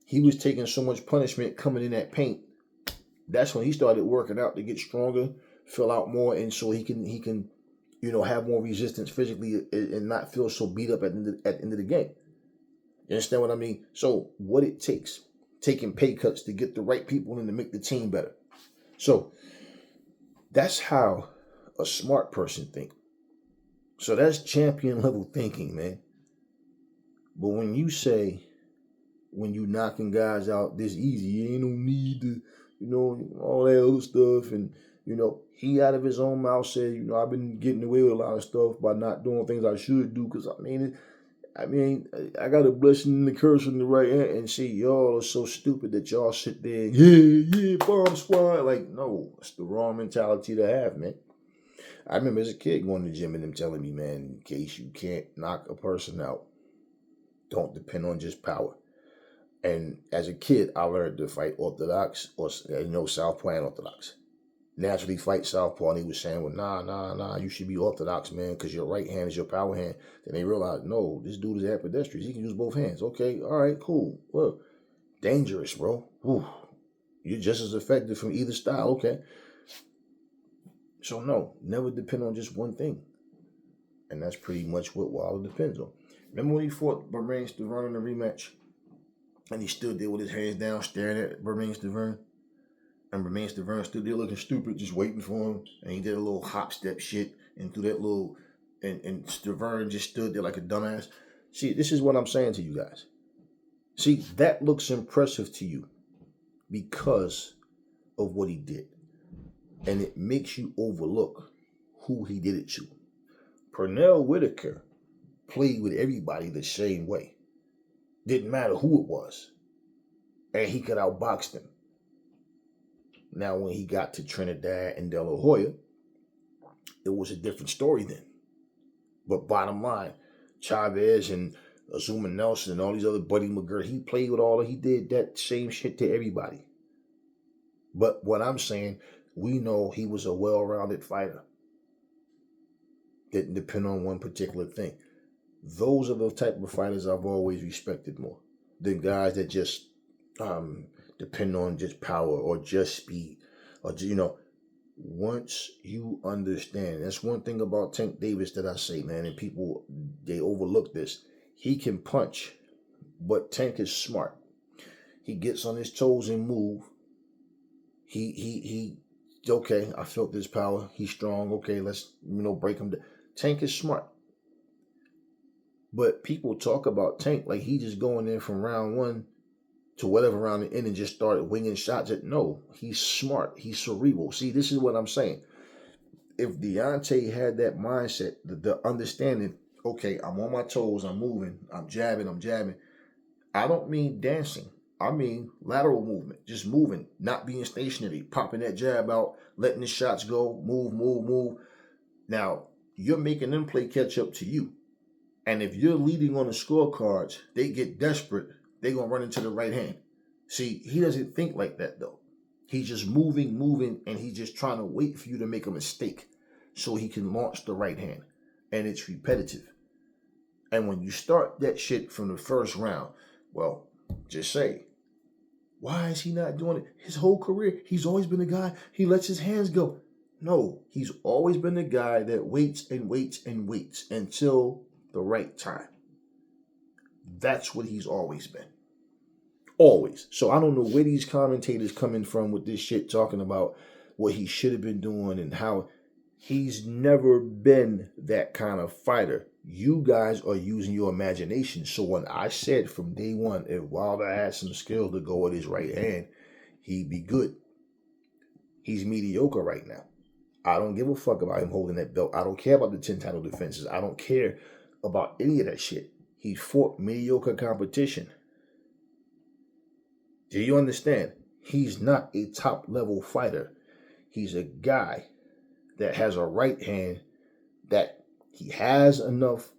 he was taking so much punishment coming in that paint. That's when he started working out to get stronger, fill out more, and so he can have more resistance physically and not feel so beat up at the end of the game. You understand what I mean? So what it takes, taking pay cuts to get the right people in to make the team better. So that's how a smart person thinks. So that's champion level thinking, man. But when you say, when you knocking guys out this easy, you ain't no need to, all that other stuff. And, he out of his own mouth said, I've been getting away with a lot of stuff by not doing things I should do. Because, I got a blessing and a curse in the right hand. And see, y'all are so stupid that y'all sit there and, yeah, bomb squad. Like, no, it's the wrong mentality to have, man. I remember as a kid going to the gym and them telling me, man, in case you can't knock a person out, don't depend on just power. And as a kid, I learned to fight orthodox or, southpaw and orthodox. Naturally fight southpaw, and he was saying, well, nah, you should be orthodox, man, because your right hand is your power hand. Then they realized, no, this dude is ambidextrous. He can use both hands. Okay, all right, cool. Well, dangerous, bro. Whew. You're just as effective from either style. Okay. So no, never depend on just one thing. And that's pretty much what Wilder depends on. Remember when he fought Bermane Stiverne in the rematch? And he stood there with his hands down, staring at Bermane Stiverne. And Bermane Stiverne stood there looking stupid, just waiting for him. And he did a little hop step shit and threw that little, and Stiverne just stood there like a dumbass. See, this is what I'm saying to you guys. See, that looks impressive to you because of what he did. And it makes you overlook who he did it to. Pernell Whitaker played with everybody the same way. Didn't matter who it was. And he could outbox them. Now, when he got to Trinidad and De La Hoya, it was a different story then. But bottom line, Chavez and Azuma Nelson and all these other Buddy McGirt, he played with he did that same shit to everybody. But what I'm saying, we know he was a well-rounded fighter. Didn't depend on one particular thing. Those are the type of fighters I've always respected more than guys that just depend on just power or just speed. Or, once you understand, that's one thing about Tank Davis that I say, man, and people, they overlook this. He can punch, but Tank is smart. He gets on his toes and move. He okay, I felt this power. He's strong. Okay, let's, break him down. Tank is smart. But people talk about Tank like he just going in from round one to whatever round the end and just started winging shots at. No, he's smart. He's cerebral. See, this is what I'm saying. If Deontay had that mindset, the understanding, okay, I'm on my toes, I'm moving, I'm jabbing. I don't mean dancing. I mean lateral movement, just moving, not being stationary, popping that jab out, letting the shots go, move. Now, you're making them play catch up to you. And if you're leading on the scorecards, they get desperate, they're going to run into the right hand. See, he doesn't think like that, though. He's just moving, and he's just trying to wait for you to make a mistake so he can launch the right hand. And it's repetitive. And when you start that shit from the first round, well, just say, why is he not doing it? His whole career, he's always been a guy, he lets his hands go. No, he's always been the guy that waits until the right time. That's what he's always been. Always. So I don't know where these commentators coming from with this shit talking about what he should have been doing and how he's never been that kind of fighter. You guys are using your imagination. So when I said from day one, if Wilder had some skills to go with his right hand, he'd be good. He's mediocre right now. I don't give a fuck about him holding that belt. I don't care about the 10 title defenses. I don't care about any of that shit. He fought mediocre competition. Do you understand? He's not a top level fighter. He's a guy that has a right hand that he has enough.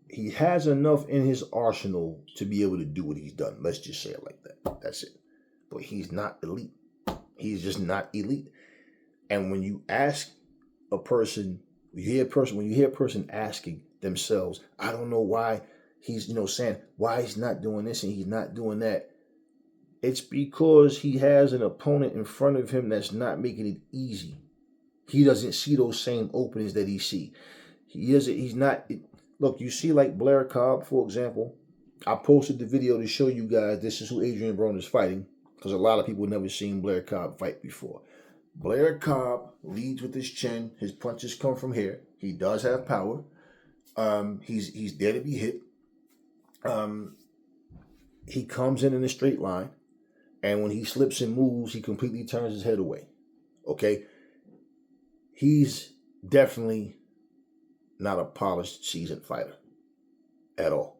He has enough in his arsenal to be able to do what he's done. Let's just say it like that. That's it. But he's not elite. He's just not elite. And when you ask a person, when you hear a person asking themselves, I don't know why he's, saying why he's not doing this and he's not doing that. It's because he has an opponent in front of him that's not making it easy. He doesn't see those same openings that he see. He's not. Look, you see like Blair Cobb, for example. I posted the video to show you guys this is who Adrian Broner is fighting because a lot of people never seen Blair Cobb fight before. Blair Cobb leads with his chin. His punches come from here. He does have power. He's there to be hit. He comes in a straight line. And when he slips and moves, he completely turns his head away. Okay? He's definitely not a polished, seasoned fighter at all.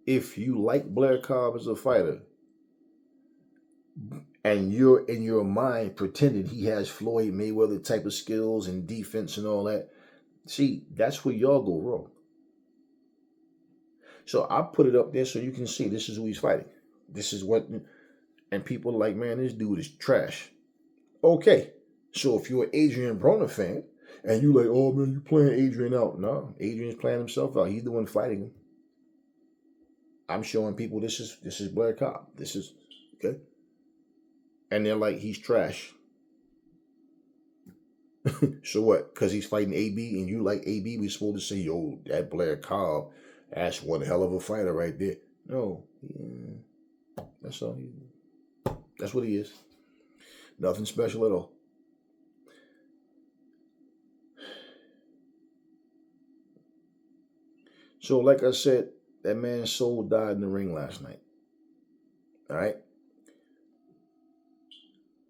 If you like Blair Cobb as a fighter, and you're in your mind pretending he has Floyd Mayweather type of skills and defense and all that, see, that's where y'all go wrong. So I put it up there so you can see this is who he's fighting. This is what, and people are like, man, this dude is trash. Okay, so if you're an Adrian Broner fan, and you like, oh man, you playing Adrian out. No, Adrian's playing himself out. He's the one fighting him. I'm showing people this is Blair Cobb. This is, okay? And they're like, he's trash. So what? Because he's fighting AB and you like AB, we supposed to say, yo, that Blair Cobb, that's one hell of a fighter right there. No. Yeah, that's all. That's what he is. Nothing special at all. So like I said, that man's soul died in the ring last night. All right?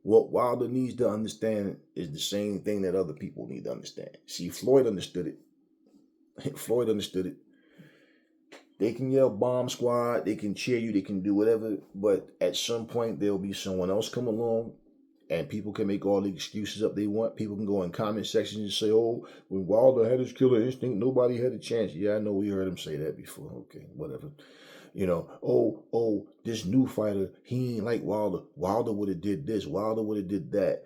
What Wilder needs to understand is the same thing that other people need to understand. See, Floyd understood it. Floyd understood it. They can yell bomb squad, they can cheer you, they can do whatever, but at some point there'll be someone else come along and people can make all the excuses up they want. People can go in comment sections and say, oh, when Wilder had his killer instinct, nobody had a chance. Yeah, I know we heard him say that before. Okay, whatever. This new fighter, he ain't like Wilder. Wilder would have did this. Wilder would have did that.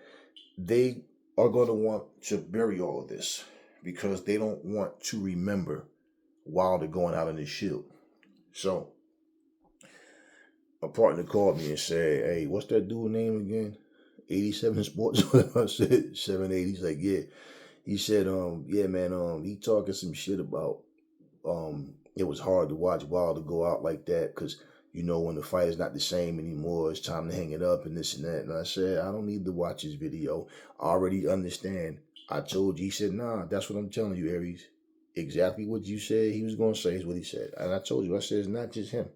They are going to want to bury all of this because they don't want to remember Wilder going out on his shield. So, a partner called me and said, hey, what's that dude's name again? 87 Sports? I said 780. He's like, yeah. He said, yeah, man, he talking some shit about it was hard to watch Wilder go out like that because, when the fight is not the same anymore, it's time to hang it up and this and that. And I said, I don't need to watch his video. I already understand. I told you. He said, nah, that's what I'm telling you, Aries. Exactly what you said he was going to say is what he said. And I told you, I said, it's not just him.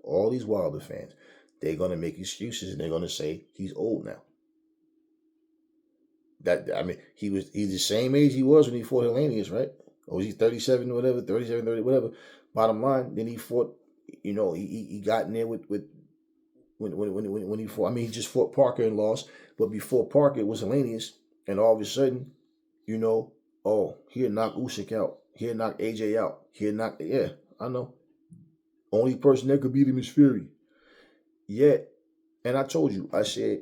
All these Wilder fans, they're going to make excuses and they're going to say he's old now. He's the same age he was when he fought Hellenius, right? Or was he 37 or whatever, 37, 30, whatever. Bottom line, then he fought, he got in there with when he fought. He just fought Parker and lost. But before Parker, it was Hellenius. And all of a sudden, he'll knock Usyk out. He'll knock AJ out. Yeah, I know. Only person that could beat him is Fury. Yet, and I told you, I said,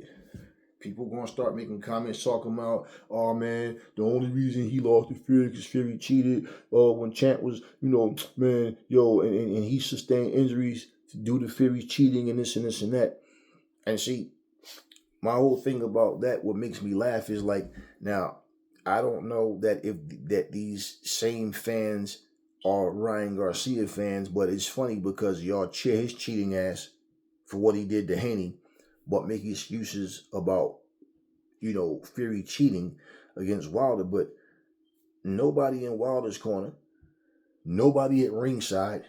people going to start making comments talking about, oh, man, the only reason he lost to Fury because Fury cheated when Champ was, and he sustained injuries due to Fury cheating and this and this and that. And see, my whole thing about that, what makes me laugh is like, now, I don't know that these same fans are Ryan Garcia fans, but it's funny because y'all cheer his cheating ass for what he did to Haney, but make excuses about, Fury cheating against Wilder. But nobody in Wilder's corner, nobody at ringside,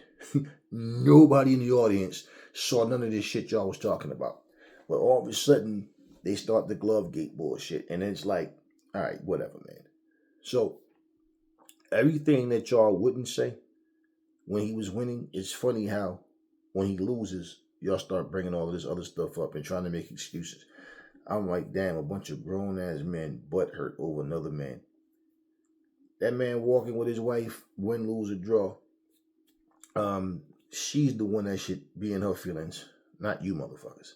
nobody in the audience saw none of this shit y'all was talking about. But all of a sudden, they start the glove gate bullshit. And it's like, all right, whatever, man. So, everything that y'all wouldn't say when he was winning, it's funny how when he loses, y'all start bringing all of this other stuff up and trying to make excuses. I'm like, damn, a bunch of grown-ass men butt hurt over another man. That man walking with his wife, win, lose, or draw, she's the one that should be in her feelings, not you motherfuckers.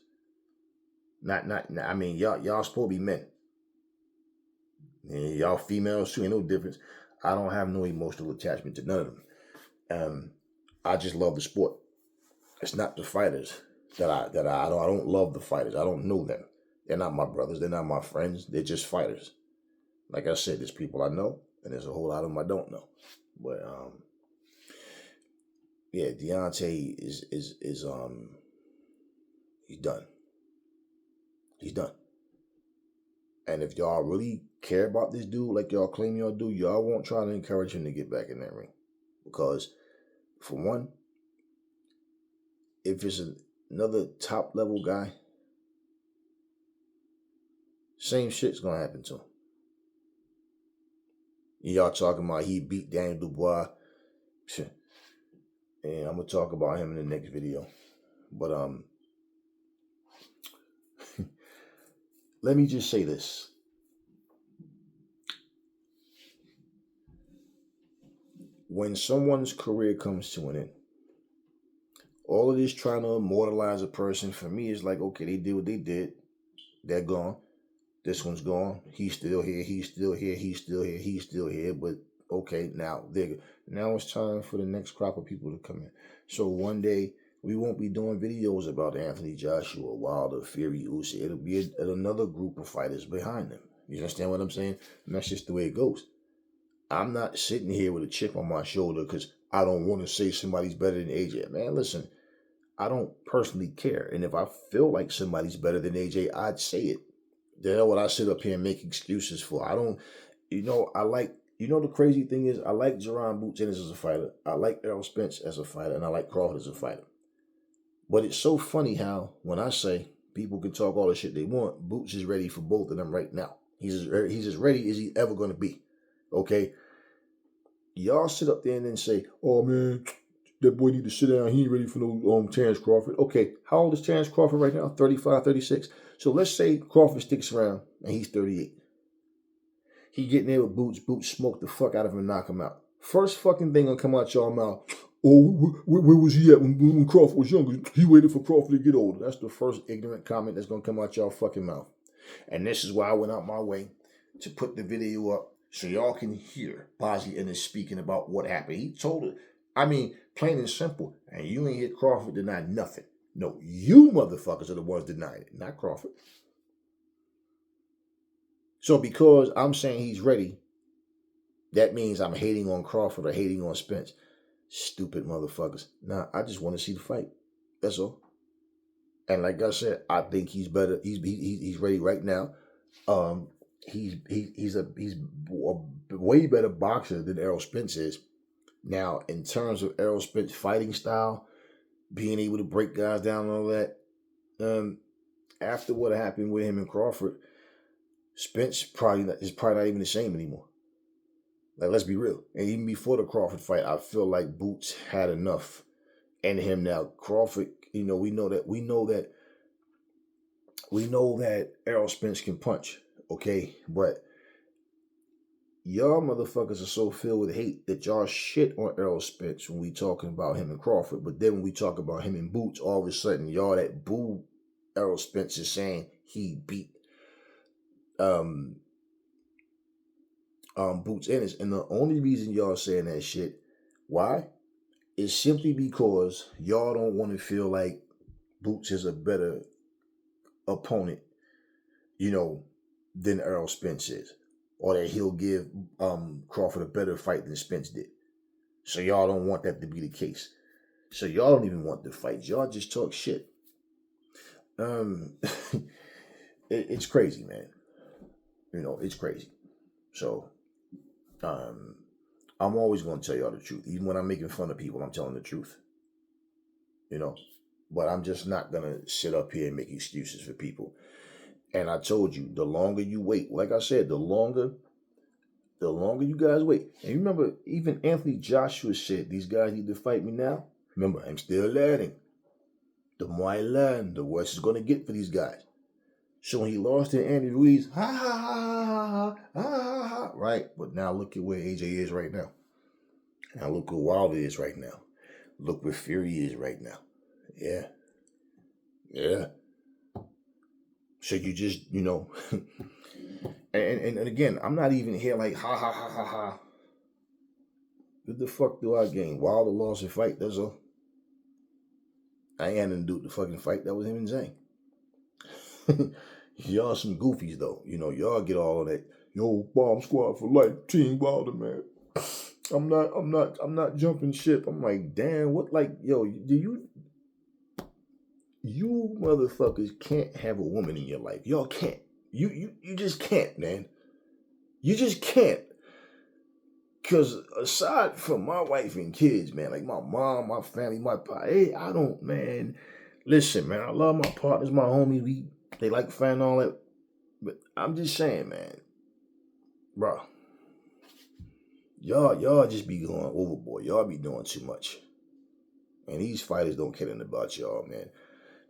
Y'all supposed to be men. And y'all females too, ain't no difference. I don't have no emotional attachment to none of them. I just love the sport. It's not the fighters that I don't love the fighters. I don't know them. They're not my brothers. They're not my friends. They're just fighters. Like I said, there's people I know, and there's a whole lot of them I don't know. But yeah, Deontay is he's done. He's done. And if y'all really care about this dude like y'all claim y'all do, y'all won't try to encourage him to get back in that ring. Because, for one, if it's another top-level guy, same shit's going to happen to him. Y'all talking about he beat Daniel Dubois. And I'm going to talk about him in the next video. But, let me just say this. When someone's career comes to an end, all of this trying to immortalize a person, for me, is like, okay, they did what they did. They're gone. This one's gone. He's still here. He's still here. He's still here. He's still here. But, okay, now it's time for the next crop of people to come in. So one day, we won't be doing videos about Anthony Joshua, Wilder, Fury, Usyk. It'll be another group of fighters behind them. You understand what I'm saying? And that's just the way it goes. I'm not sitting here with a chip on my shoulder because I don't want to say somebody's better than AJ. Man, listen, I don't personally care. And if I feel like somebody's better than AJ, I'd say it. The hell would I sit up here and make excuses for? I don't, the crazy thing is, I like Jerron Boots Ennis as a fighter. I like Errol Spence as a fighter. And I like Crawford as a fighter. But it's so funny how, when I say people can talk all the shit they want, Boots is ready for both of them right now. He's as ready as he's ever going to be. Okay? Y'all sit up there and then say, oh, man, that boy need to sit down. He ain't ready for no Terrence Crawford. Okay, how old is Terrence Crawford right now? 35, 36. So let's say Crawford sticks around and he's 38. He getting there with Boots. Boots smoke the fuck out of him and knock him out. First fucking thing gonna come out y'all mouth. Oh, where was he at when Crawford was younger? He waited for Crawford to get older. That's the first ignorant comment that's gonna come out y'all fucking mouth. And this is why I went out my way to put the video up so y'all can hear Bozzy and is speaking about what happened. He told it. I mean, plain and simple. And you ain't hear Crawford deny nothing. No, you motherfuckers are the ones denying it, not Crawford. So because I'm saying he's ready, that means I'm hating on Crawford or hating on Spence. Stupid motherfuckers. Nah, I just want to see the fight. That's all. And like I said, I think he's better. He's ready right now. He's a way better boxer than Errol Spence is. Now, in terms of Errol Spence fighting style, being able to break guys down and all that, after what happened with him and Crawford, Spence is probably not even the same anymore. Like, let's be real. And even before the Crawford fight, I feel like Boots had enough in him. Now, Crawford, we know that Errol Spence can punch, okay? But y'all motherfuckers are so filled with hate that y'all shit on Errol Spence when we talking about him and Crawford. But then when we talk about him and Boots, all of a sudden y'all that boo Errol Spence is saying he beat Boots Ennis. And the only reason y'all saying that shit, why? Is simply because y'all don't want to feel like Boots is a better opponent, than Errol Spence is. Or that he'll give Crawford a better fight than Spence did. So y'all don't want that to be the case. So y'all don't even want the fight. Y'all just talk shit. It's crazy, man. It's crazy. So, I'm always going to tell y'all the truth. Even when I'm making fun of people, I'm telling the truth. But I'm just not going to sit up here and make excuses for people. And I told you, the longer you wait, like I said, the longer you guys wait. And you remember, even Anthony Joshua said, these guys need to fight me now. Remember, I'm still learning. The more I learn, the worse it's going to get for these guys. So when he lost to Andy Ruiz, ha ha ha ha ha ha ha, right? But now look at where AJ is right now. Now look where Wilder is right now. Look where Fury is right now. Yeah. So you just, and again, I'm not even here like ha ha ha ha ha. What the fuck do I gain? Wilder lost a fight, that's all. I ain't had nothing to do with the fucking fight. That was him and Zhang. Y'all some goofies though. Y'all get all of that. Yo, bomb squad for life, Team Wilder, man. I'm not jumping ship. I'm like, damn, what, like, yo, you motherfuckers can't have a woman in your life. Y'all can't. You just can't, man. You just can't. Because aside from my wife and kids, man, like my mom, my family, my pa, hey, I don't, man. Listen, man, I love my partners, my homies. They like fan all that. But I'm just saying, man. Bro. Y'all just be going overboard. Y'all be doing too much. And these fighters don't care about y'all, man.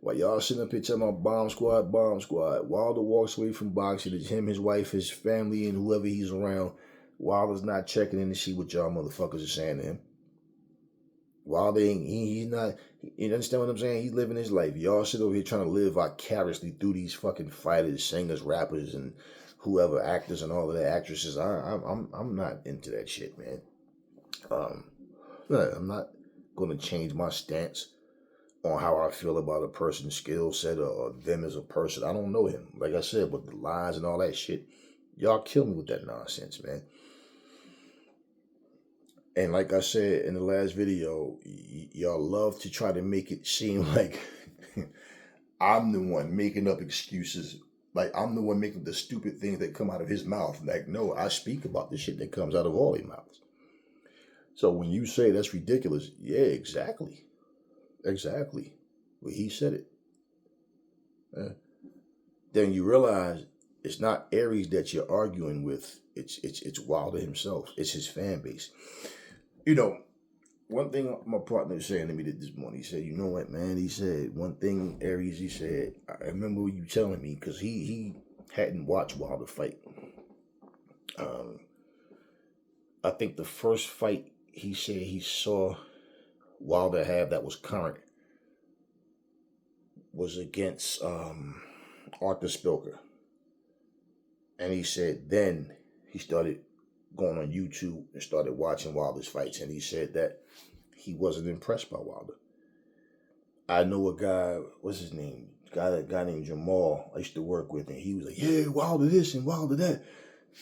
While y'all sitting up here talking about bomb squad. Wilder walks away from boxing. It's him, his wife, his family, and whoever he's around. Wilder's not checking in to see what y'all motherfuckers are saying to him. Wilder ain't, he's not, you understand what I'm saying? He's living his life. Y'all sit over here trying to live vicariously through these fucking fighters, singers, rappers, and whoever, actors and all of that, actresses. I'm not into that shit, man. I'm not going to change my stance on how I feel about a person's skill set or them as a person. I don't know him. Like I said, with the lies and all that shit, y'all kill me with that nonsense, man. And like I said in the last video, y'all love to try to make it seem like I'm the one making up excuses. Like I'm the one making the stupid things that come out of his mouth. Like, no, I speak about the shit that comes out of all their mouths. So when you say that's ridiculous, yeah, exactly. Well, he said it. Then you realize it's not Aries that you're arguing with. It's Wilder himself. It's his fan base. one thing my partner was saying to me this morning, he said, you know what, man? He said, one thing, Aries, he said, I remember you telling me, because he hadn't watched Wilder fight. I think the first fight he said he saw Wilder have that was current was against Arthur Spilker. And he said then he started going on YouTube and started watching Wilder's fights. And he said that he wasn't impressed by Wilder. I know a guy, what's his name? A guy named Jamal I used to work with, and he was like, yeah, Wilder this and Wilder that.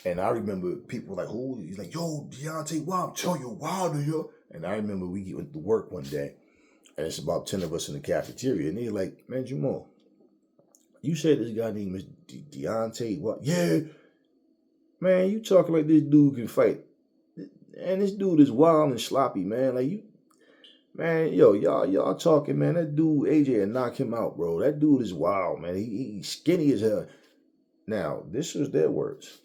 And I remember people like, who? He's like, yo, Deontay Wilder, tell you Wilder, yo. And I remember we went to work one day, and it's about 10 of us in the cafeteria, and they're like, man, Jamal, you said this guy named is Deontay Wilder. Yeah, man, you talking like this dude can fight. And this dude is wild and sloppy, man. Like you, man, yo, y'all talking, man. That dude, AJ, had knock him out, bro. That dude is wild, man. He's skinny as hell. Now, this was their words.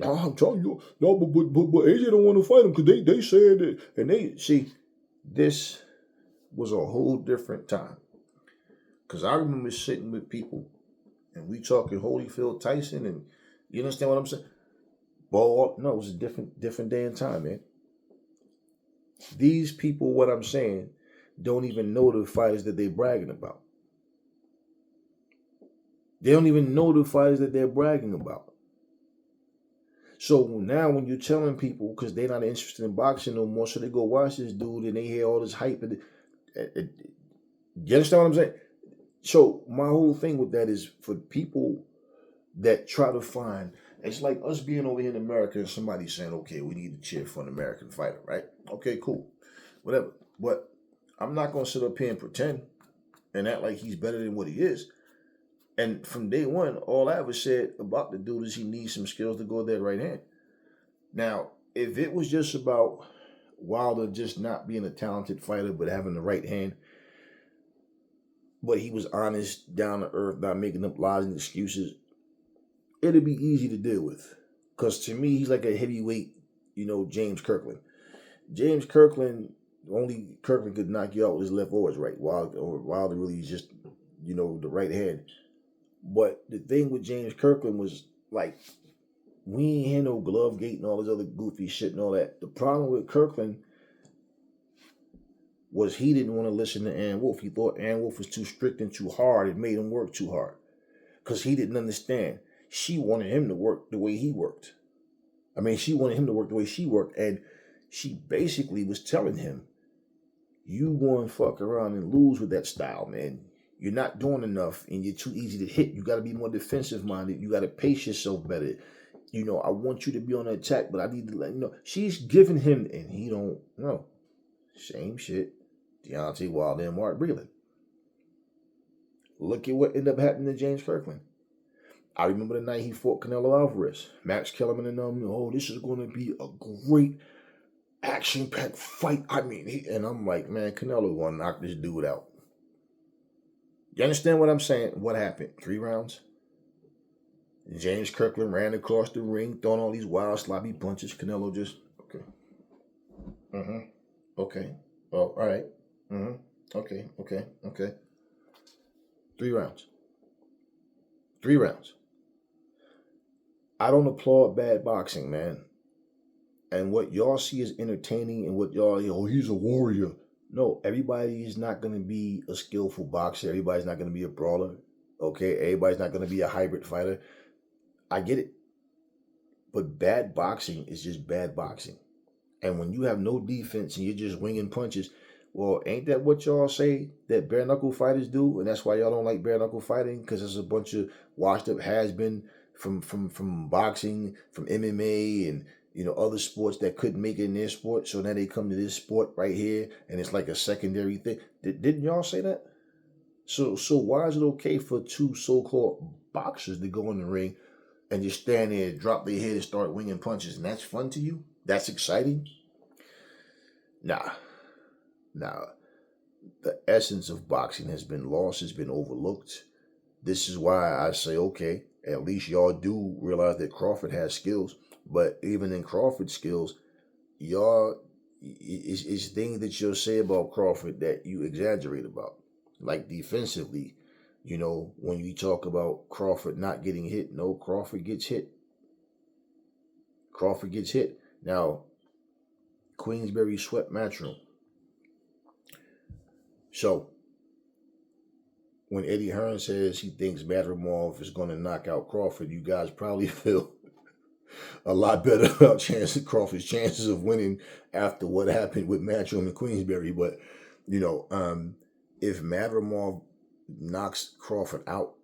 I'm telling you, no, but AJ don't want to fight him because they said it. And they, see, this was a whole different time. Because I remember sitting with people and we talking Holyfield, Tyson, and you understand what I'm saying? No, it was a different day and time, man. These people, what I'm saying, don't even know the fighters that they're bragging about. They don't even know the fighters that they're bragging about. So now when you're telling people, because they're not interested in boxing no more, so they go watch this dude and they hear all this hype. You understand what I'm saying? So my whole thing with that is for people that try to find, it's like us being over here in America and somebody saying, okay, we need to cheer for an American fighter, right? Okay, cool. Whatever. But I'm not going to sit up here and pretend and act like he's better than what he is. And from day one, all I ever said about the dude is he needs some skills to go with that right hand. Now, if it was just about Wilder just not being a talented fighter but having the right hand, but he was honest, down to earth, not making up lies and excuses, it'd be easy to deal with. Because to me, he's like a heavyweight, James Kirkland. James Kirkland, only Kirkland could knock you out with his left or his right. Wilder really is just, the right hand. But the thing with James Kirkland was, like, we ain't had no glove gate and all this other goofy shit and all that. The problem with Kirkland was he didn't want to listen to Ann Wolf. He thought Ann Wolf was too strict and too hard. It made him work too hard. Because he didn't understand. She wanted him to work the way he worked. I mean, she wanted him to work the way she worked. And she basically was telling him, you going to fuck around and lose with that style, man. You're not doing enough and you're too easy to hit. You got to be more defensive minded. You got to pace yourself better. I want you to be on the attack, but I need to let you know. She's giving him, and he don't know. Same shit. Deontay Wilder and Mark Breland. Look at what ended up happening to James Kirkland. I remember the night he fought Canelo Alvarez. Max Kellerman and them, this is going to be a great action-packed fight. I mean, and I'm like, man, Canelo going to knock this dude out. You understand what I'm saying? What happened? 3 rounds? James Kirkland ran across the ring, throwing all these wild, sloppy punches. Canelo just, okay. Okay. Well, all right. Okay. 3 rounds. 3 rounds. I don't applaud bad boxing, man. And what y'all see is entertaining and what y'all, he's a warrior. No, everybody is not going to be a skillful boxer. Everybody's not going to be a brawler. Okay? Everybody's not going to be a hybrid fighter. I get it. But bad boxing is just bad boxing. And when you have no defense and you're just winging punches, well, ain't that what y'all say that bare knuckle fighters do? And that's why y'all don't like bare knuckle fighting? Because there's a bunch of washed up has-been from boxing, from MMA and other sports that couldn't make it in their sport. So now they come to this sport right here and it's like a secondary thing. Didn't y'all say that? So why is it okay for 2 so-called boxers to go in the ring and just stand there, drop their head and start winging punches? And that's fun to you? That's exciting? Nah. The essence of boxing has been lost. It's been overlooked. This is why I say, okay, at least y'all do realize that Crawford has skills. But even in Crawford's skills, y'all it's things that you'll say about Crawford that you exaggerate about. Like defensively, when you talk about Crawford not getting hit, no, Crawford gets hit. Crawford gets hit. Now, Queensberry swept Matchroom. So, when Eddie Hearn says he thinks Madrimov is going to knock out Crawford, you guys probably feel a lot better about Crawford's chances of winning after what happened with Matchroom and Queensberry. But, if Madrimov knocks Crawford out,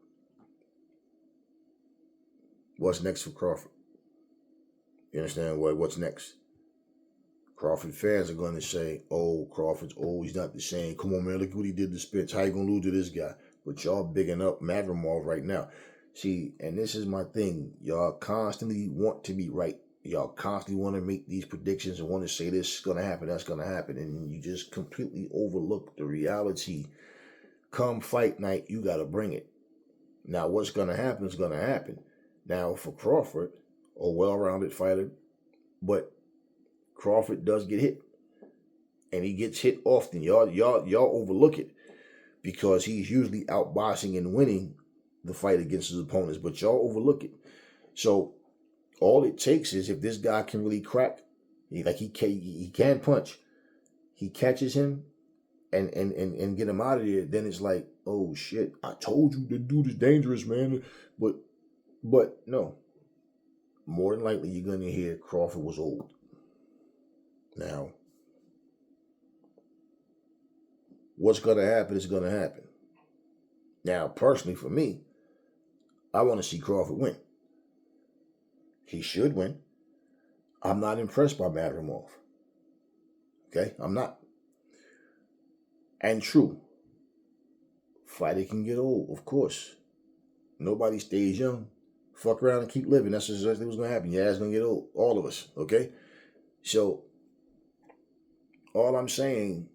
what's next for Crawford? You understand what's next? Crawford fans are going to say, oh, Crawford's he's not the same. Come on, man, look what he did to Spence. How you going to lose to this guy? But y'all bigging up Madrimov right now. See, and this is my thing. Y'all constantly want to be right. Y'all constantly want to make these predictions and want to say this is going to happen, that's going to happen. And you just completely overlook the reality. Come fight night, you got to bring it. Now, what's going to happen is going to happen. Now, for Crawford, a well-rounded fighter, but Crawford does get hit. And he gets hit often. Y'all overlook it because he's usually outboxing and winning the fight against his opponents, but y'all overlook it. So all it takes is if this guy can really crack, he can punch, he catches him and get him out of there, then it's like, oh shit, I told you the dude is dangerous, man. But no. More than likely you're gonna hear Crawford was old. Now, what's gonna happen is gonna happen. Now, personally for me, I want to see Crawford win. He should win. I'm not impressed by Madrimov. Okay? I'm not. And true, fighter can get old, of course. Nobody stays young. Fuck around and keep living. That's exactly what's going to happen. Your ass going to get old. All of us. Okay? So, all I'm saying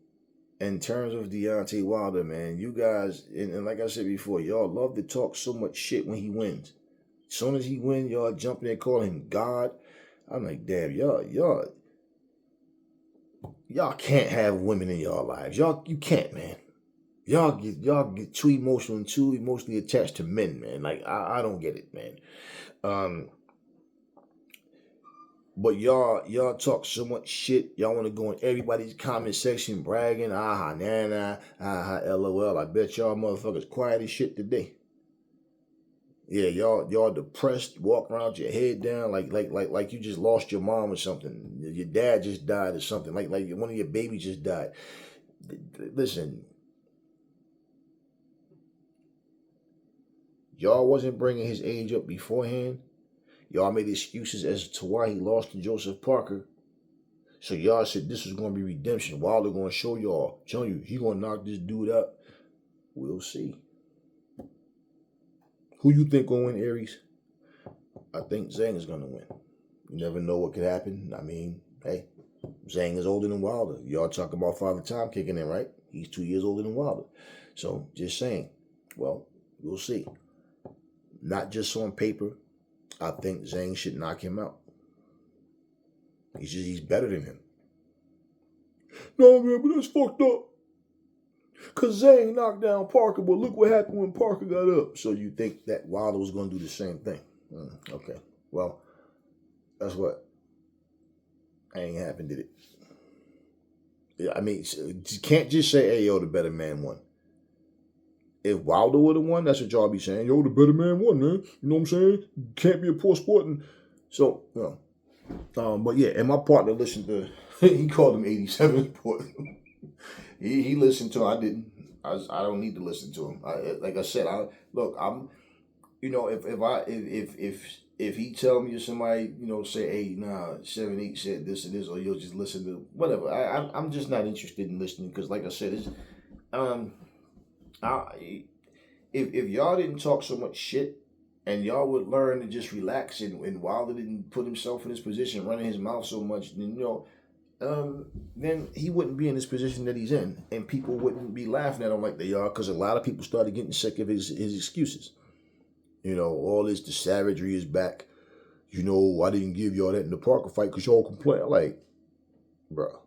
in terms of Deontay Wilder, man, you guys, and like I said before, y'all love to talk so much shit when he wins. As soon as he wins, y'all jump in and call him God. I'm like, damn, y'all can't have women in y'all lives. You can't, man. Y'all get too emotional and too emotionally attached to men, man. Like, I don't get it, man. But y'all talk so much shit. Y'all want to go in everybody's comment section bragging, nana, lol. I bet y'all motherfuckers quiet as shit today. Yeah, y'all depressed, walk around with your head down like you just lost your mom or something. Your dad just died or something. Like one of your babies just died. Listen, y'all wasn't bringing his age up beforehand. Y'all made excuses as to why he lost to Joseph Parker. So y'all said this was going to be redemption. Wilder going to show y'all, telling you, he going to knock this dude out. We'll see. Who you think going to win, Aries? I think Zhang is going to win. You never know what could happen. I mean, hey, Zhang is older than Wilder. Y'all talking about Father Time kicking in, right? He's 2 years older than Wilder. So, just saying. Well, we'll see. Not just on paper. I think Zhang should knock him out. He's better than him. No, man, but that's fucked up. Because Zhang knocked down Parker, but look what happened when Parker got up. So you think that Wilder was going to do the same thing? Okay. Well, that's what. Ain't happened, did it? Yeah, I mean, you can't just say, hey, yo, the better man won. If Wilder would have won, that's what y'all be saying. Yo, the better man won, man. You know what I'm saying? Can't be a poor sport. So, but yeah, and my partner listened to, he called him 87 sport. He listened to him. I didn't. I don't need to listen to him. Like I said, I'm, if he tell me or somebody, say, hey, nah, 7-8 said this and this, or you'll just listen to whatever. I'm just not interested in listening because, like I said, it's, if y'all didn't talk so much shit and y'all would learn to just relax and Wilder didn't put himself in this position, running his mouth so much, then he wouldn't be in this position that he's in, and people wouldn't be laughing at him like they are, because a lot of people started getting sick of his excuses. All this, the savagery is back. I didn't give y'all that in the Parker fight because y'all complain. Like, bro,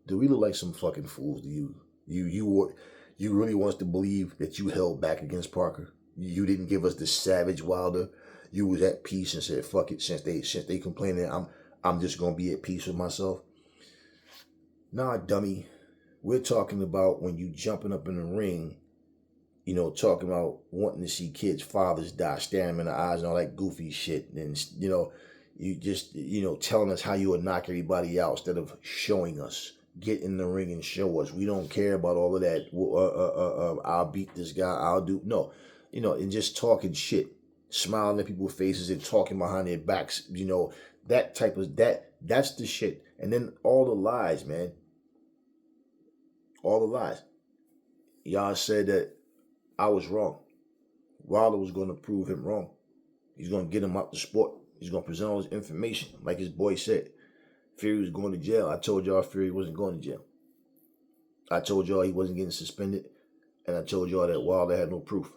Do we look like some fucking fools to you? You really want us to believe that you held back against Parker? You didn't give us the savage Wilder. You was at peace and said, "Fuck it." Since they complaining, I'm just gonna be at peace with myself. Nah, dummy. We're talking about when you jumping up in the ring, talking about wanting to see kids' fathers die, staring them in the eyes and all that goofy shit. And, you just, telling us how you would knock everybody out instead of showing us. Get in the ring and show us. We don't care about all of that. I'll beat this guy. I'll do. No, and just talking shit, smiling at people's faces and talking behind their backs. That type of, that's the shit. And then all the lies, man. All the lies. Y'all said that I was wrong. Wilder was going to prove him wrong. He's going to get him out the sport. He's going to present all his information. Like his boy said, Fury was going to jail. I told y'all Fury wasn't going to jail. I told y'all he wasn't getting suspended. And I told y'all that Wilder had no proof.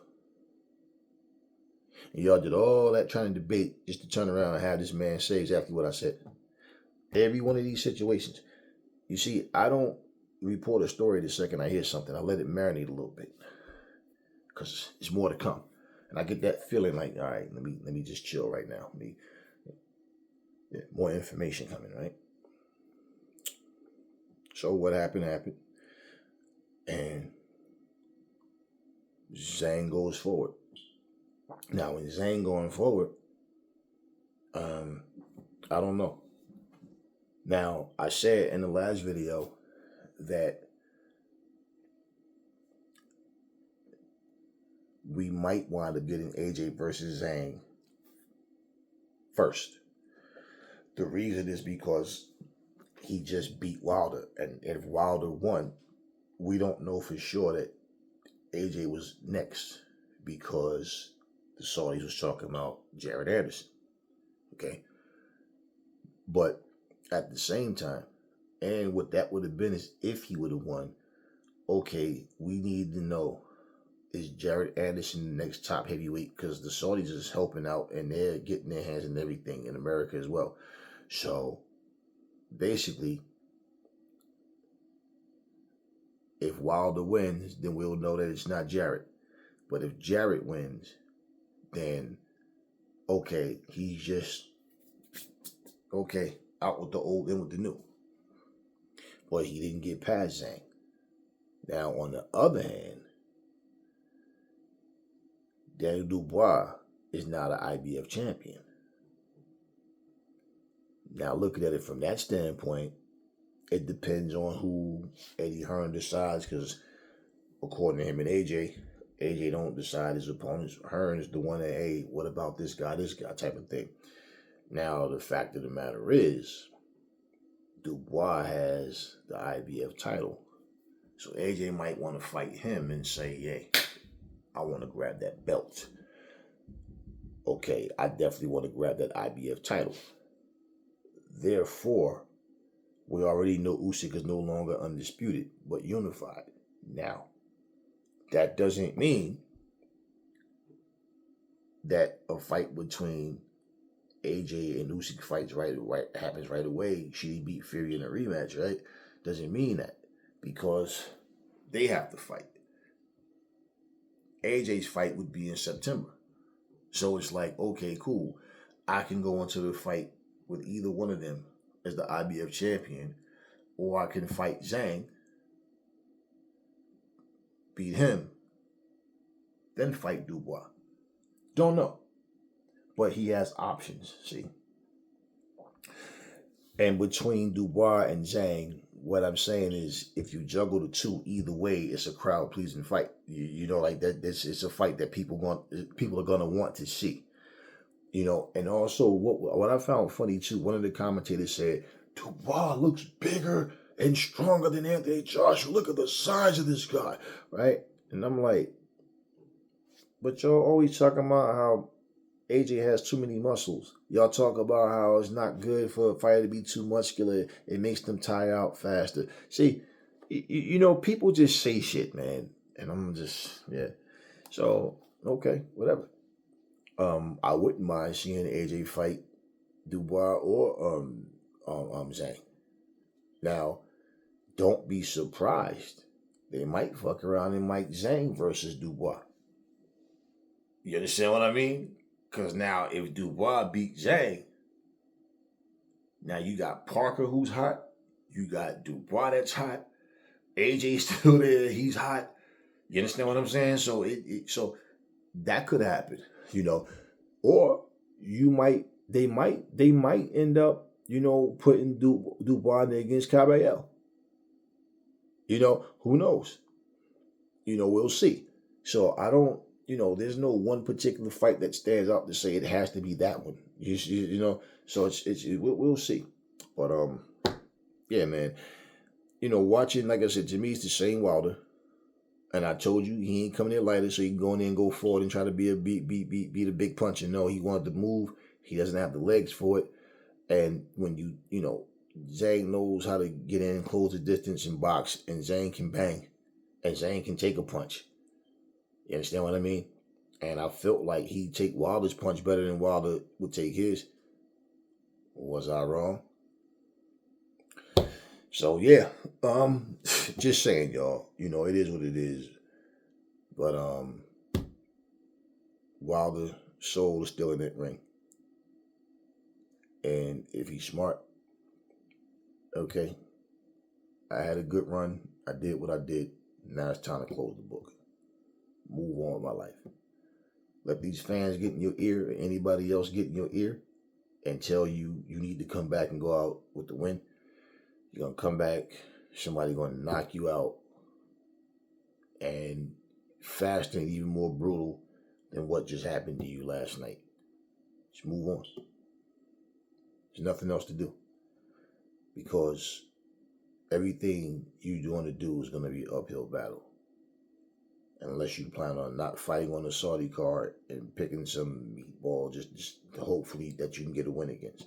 And y'all did all that trying to debate just to turn around and have this man say exactly what I said. Every one of these situations. You see, I don't report a story the second I hear something. I let it marinate a little bit. Because it's more to come. And I get that feeling like, all right, let me just chill right now. More information coming, right? So what happened. And Zhang goes forward. Now, when Zhang going forward, I don't know. Now, I said in the last video that we might wind up getting AJ versus Zhang first. The reason is because he just beat Wilder. And if Wilder won, we don't know for sure that AJ was next because the Saudis was talking about Jared Anderson. Okay? But at the same time, and what that would have been is if he would have won, okay, we need to know, is Jared Anderson the next top heavyweight? Because the Saudis is helping out and they're getting their hands in everything in America as well. So basically, if Wilder wins, then we'll know that it's not Jared. But if Jared wins, then okay, he's just out with the old, in with the new. But he didn't get past Zhang. Now, on the other hand, Daniel Dubois is not an IBF champion. Now, looking at it from that standpoint, it depends on who Eddie Hearn decides, because according to him and AJ don't decide his opponents. Hearn is the one that, hey, what about this guy type of thing. Now, the fact of the matter is, Dubois has the IBF title. So AJ might want to fight him and say, hey, I want to grab that belt. Okay, I definitely want to grab that IBF title. Therefore, we already know Usyk is no longer undisputed, but unified. Now, that doesn't mean that a fight between AJ and Usyk happens right away. Should he beat Fury in a rematch, right? Doesn't mean that, because they have to fight. AJ's fight would be in September. So it's like, okay, cool. I can go into the fight with either one of them as the IBF champion, or I can fight Zhang, beat him, then fight Dubois. Don't know. But he has options, see. And between Dubois and Zhang, what I'm saying is, if you juggle the two, either way, it's a crowd-pleasing fight. You know, like that. It's a fight that people are gonna want to see. You know, and also what I found funny too, one of the commentators said, Dubois looks bigger and stronger than Anthony Joshua. Look at the size of this guy, right? And I'm like, but y'all always talking about how AJ has too many muscles. Y'all talk about how it's not good for a fighter to be too muscular. It makes them tire out faster. See, you know, people just say shit, man. And I'm just, yeah. So, okay, whatever. I wouldn't mind seeing AJ fight Dubois or Zhang. Now, don't be surprised. They might fuck around and Mike Zhang versus Dubois. You understand what I mean? Because now if Dubois beat Zhang, now you got Parker who's hot. You got Dubois that's hot. AJ's still there. He's hot. You understand what I'm saying? So so that could happen, or they might end up, putting Dubois against Caballero. Who knows? We'll see. So I don't, there's no one particular fight that stands out to say it has to be that one. So we'll see. But yeah, man. Watching, like I said, to me, it's the same Wilder. And I told you he ain't coming in lighter, so he can go in there and go forward and try to be a big puncher. No, he wanted to move. He doesn't have the legs for it. And when Zhang knows how to get in, close the distance, and box, and Zhang can bang, and Zhang can take a punch. You understand what I mean? And I felt like he'd take Wilder's punch better than Wilder would take his. Was I wrong? So yeah, just saying, y'all. It is what it is. But Wilder's soul is still in that ring, and if he's smart, okay. I had a good run. I did what I did. Now it's time to close the book. Move on with my life. Let these fans get in your ear, or anybody else get in your ear, and tell you need to come back and go out with the win. You're going to come back, somebody going to knock you out, and faster and even more brutal than what just happened to you last night. Just move on. There's nothing else to do. Because everything you're going to do is going to be an uphill battle. Unless you plan on not fighting on the Saudi card and picking some meatball just hopefully that you can get a win against.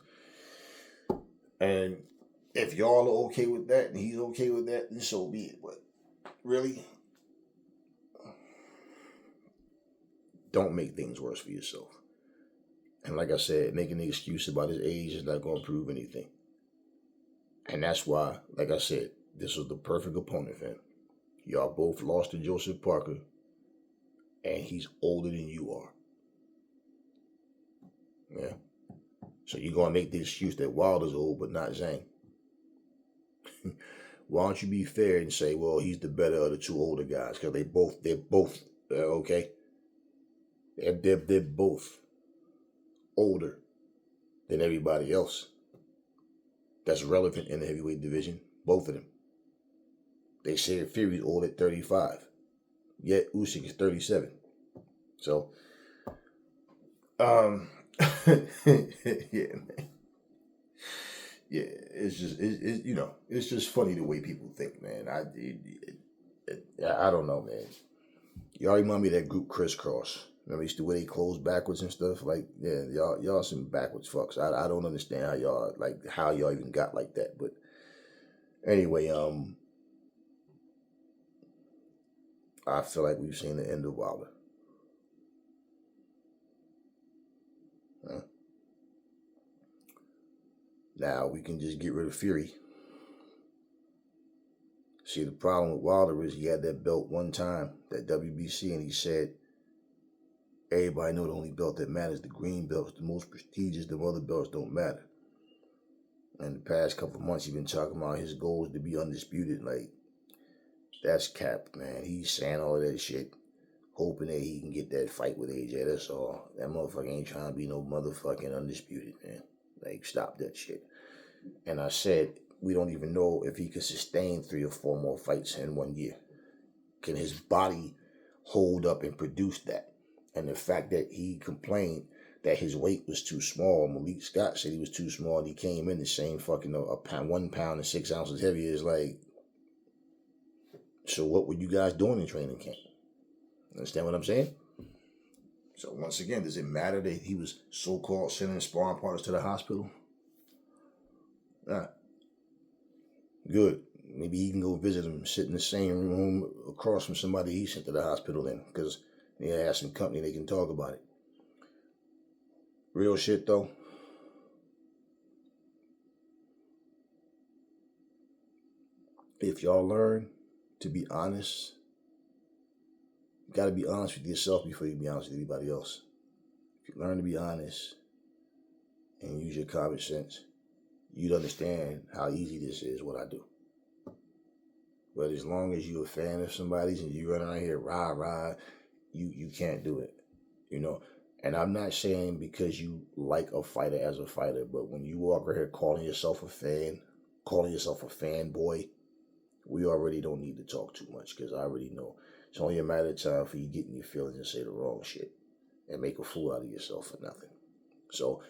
And if y'all are okay with that and he's okay with that, then so be it. But really, don't make things worse for yourself. And like I said, making an excuse about his age is not going to prove anything. And that's why, like I said, this was the perfect opponent for him. Y'all both lost to Joseph Parker, and he's older than you are. Yeah. So you're going to make the excuse that Wilder's old, but not Zhang. Why don't you be fair and say, well, he's the better of the two older guys? Because they're both, okay? They're both older than everybody else that's relevant in the heavyweight division. Both of them. They say Fury's old at 35. Yet Usyk is 37. So, yeah, man. Yeah, it's just funny the way people think, man. I don't know, man. Y'all remind me of that group Crisscross. Remember the way they close backwards and stuff? Like, yeah, y'all some backwards fucks. I don't understand how y'all even got like that. But anyway, I feel like we've seen the end of Wilder. Now we can just get rid of Fury. See, the problem with Wilder is he had that belt one time, that WBC, and he said, everybody know the only belt that matters, the green belt, is the most prestigious, the other belts don't matter. And the past couple of months, he's been talking about his goal is to be undisputed. Like, that's cap, man. He's saying all that shit, hoping that he can get that fight with AJ. That's all. That motherfucker ain't trying to be no motherfucking undisputed, man. Like, stop that shit. And I said, we don't even know if he can sustain 3 or 4 more fights in 1 year. Can his body hold up and produce that? And the fact that he complained that his weight was too small, Malik Scott said he was too small, and he came in the same fucking 1 pound and 6 ounces heavier. Is like, so what were you guys doing in training camp? Understand what I'm saying? So once again, does it matter that he was so-called sending sparring partners to the hospital? Good. Maybe he can go visit him, sit in the same room across from somebody he sent to the hospital then, because they have some company they can talk about it. Real shit though. If y'all learn to be honest, you got to be honest with yourself before you be honest with anybody else. If you learn to be honest and use your common sense, you'd understand how easy this is, what I do. But as long as you're a fan of somebody's and you run around here rah, you can't do it, you know. And I'm not saying because you like a fighter as a fighter, but when you walk around here calling yourself a fan, calling yourself a fanboy, we already don't need to talk too much because I already know it's only a matter of time for you getting your feelings and say the wrong shit and make a fool out of yourself for nothing. So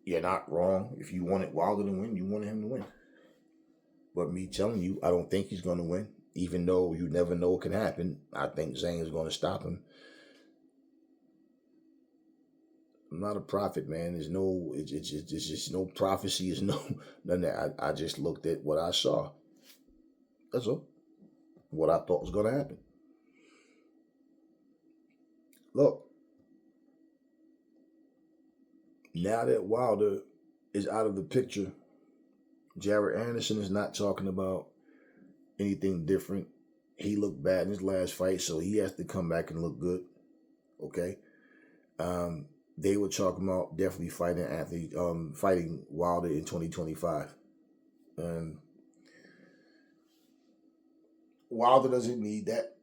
you're not wrong. If you wanted Wilder to win, you wanted him to win. But me telling you, I don't think he's going to win, even though you never know what can happen. I think Zhang is going to stop him. I'm not a prophet, man. There's no, it's just no prophecy. It's no, none of that. I just looked at what I saw. That's all. What I thought was going to happen. Look, now that Wilder is out of the picture, Jared Anderson is not talking about anything different. He looked bad in his last fight, so he has to come back and look good. Okay. They were talking about definitely fighting Wilder in 2025. Wilder doesn't need that.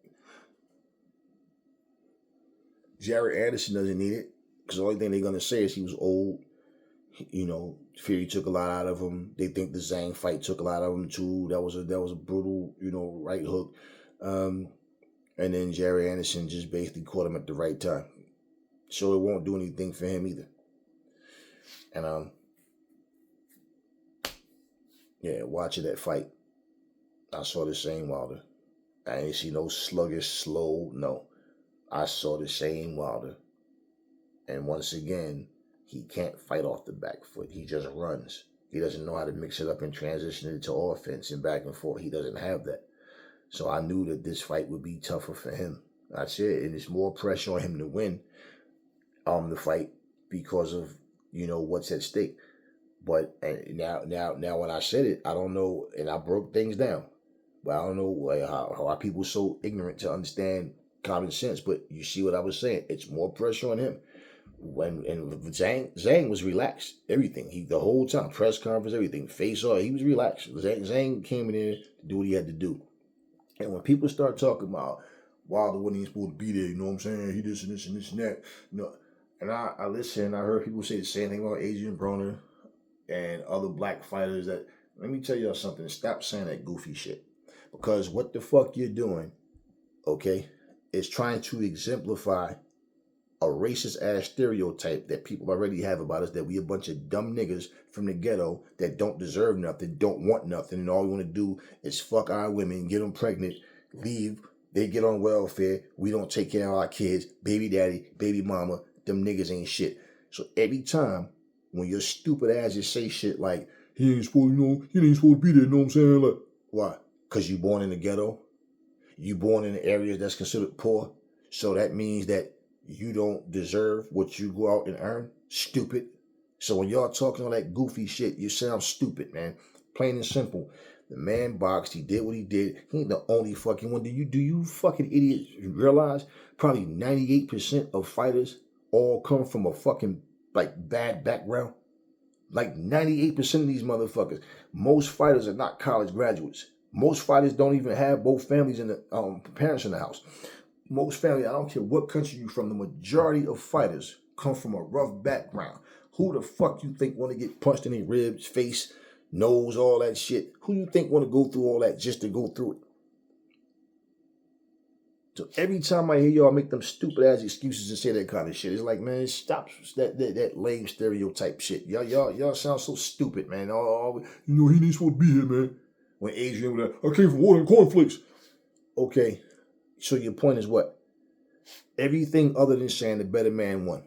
Jared Anderson doesn't need it because the only thing they're gonna say is he was old. You know, Fury took a lot out of him. They think the Zhang fight took a lot out of him too. That was a brutal, right hook. And then Jared Anderson just basically caught him at the right time. So it won't do anything for him either. And watching that fight, I saw the same Wilder. I ain't see no sluggish, slow, no. I saw the same Wilder. And once again, he can't fight off the back foot. He just runs. He doesn't know how to mix it up and transition it to offense and back and forth. He doesn't have that. So I knew that this fight would be tougher for him. That's it. And it's more pressure on him to win the fight because of, what's at stake. But now when I said it, I don't know, and I broke things down. But I don't know how are people so ignorant to understand common sense. But you see what I was saying? It's more pressure on him. Zhang was relaxed. Everything. The whole time, press conference, everything, face off, he was relaxed. Zhang came in there to do what he had to do. And when people start talking about Wilder wasn't even supposed to be there, you know what I'm saying? He this and this and this and that. And I listen, I heard people say the same thing about Adrian Broner and other black fighters. That let me tell y'all something. Stop saying that goofy shit. Because what the fuck you're doing, okay, is trying to exemplify a racist ass stereotype that people already have about us, that we a bunch of dumb niggas from the ghetto that don't deserve nothing, don't want nothing, and all we want to do is fuck our women, get them pregnant, leave, they get on welfare, we don't take care of our kids, baby daddy, baby mama, them niggas ain't shit. So every time when your stupid ass just say shit like, he ain't supposed to be there, you know what I'm saying? Like, why? Because you born in the ghetto? You born in an area that's considered poor? So that means that you don't deserve what you go out and earn? Stupid. So when y'all talking all that goofy shit, you sound stupid, man. Plain and simple. The man boxed. He did what he did. He ain't the only fucking one. Do you fucking idiots realize probably 98% of fighters all come from a fucking bad background? Like 98% of these motherfuckers. Most fighters are not college graduates. Most fighters don't even have both families and the parents in the house. Most families, I don't care what country you're from, the majority of fighters come from a rough background. Who the fuck you think want to get punched in their ribs, face, nose, all that shit? Who you think want to go through all that just to go through it? So every time I hear y'all make them stupid ass excuses and say that kind of shit, it's like, man, stop that lame stereotype shit. Y'all sound so stupid, man. He ain't supposed to be here, man. When Adrian was like, I came from water and cornflakes. Okay, so your point is what? Everything other than saying the better man won.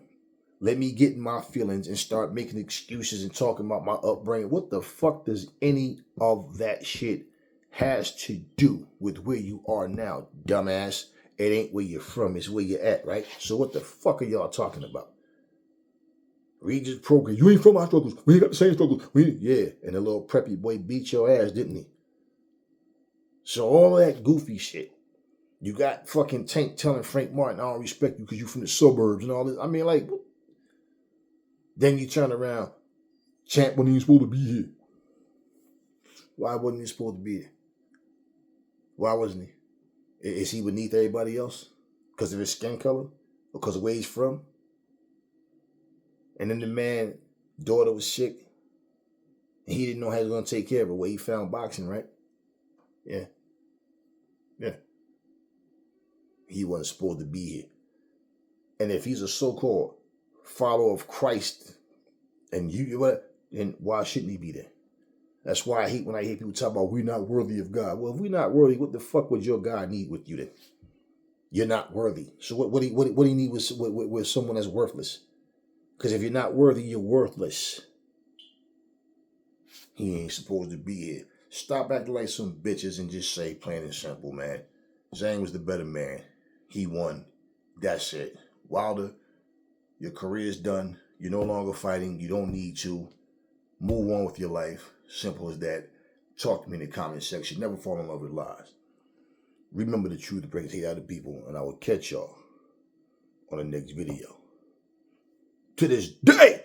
Let me get in my feelings and start making excuses and talking about my upbringing. What the fuck does any of that shit has to do with where you are now, dumbass? It ain't where you're from, it's where you're at, right? So what the fuck are y'all talking about? Regis program. You ain't from our struggles. We ain't got the same struggles. Yeah, and the little preppy boy beat your ass, didn't he? So all that goofy shit. You got fucking Tank telling Frank Martin, I don't respect you because you from the suburbs and all this. I mean, like, then you turn around, Champ wasn't even supposed to be here. Why wasn't he supposed to be here? Why wasn't he? Is he beneath everybody else? Because of his skin color? Or because of where he's from? And then the man, daughter was sick. And he didn't know how he was going to take care of her. Where he found boxing, right? Yeah. Yeah. He wasn't supposed to be here. And if he's a so-called follower of Christ, and then why shouldn't he be there? That's why I hate when I hear people talk about we're not worthy of God. Well, if we're not worthy, what the fuck would your God need with you then? You're not worthy. So what do you need with someone that's worthless? Because if you're not worthy, you're worthless. He ain't supposed to be here. Stop acting like some bitches and just say plain and simple, man. Zhang was the better man. He won. That's it. Wilder, your career's done. You're no longer fighting. You don't need to. Move on with your life. Simple as that. Talk to me in the comment section. Never fall in love with lies. Remember the truth brings hate out of people, and I will catch y'all on the next video. To this day!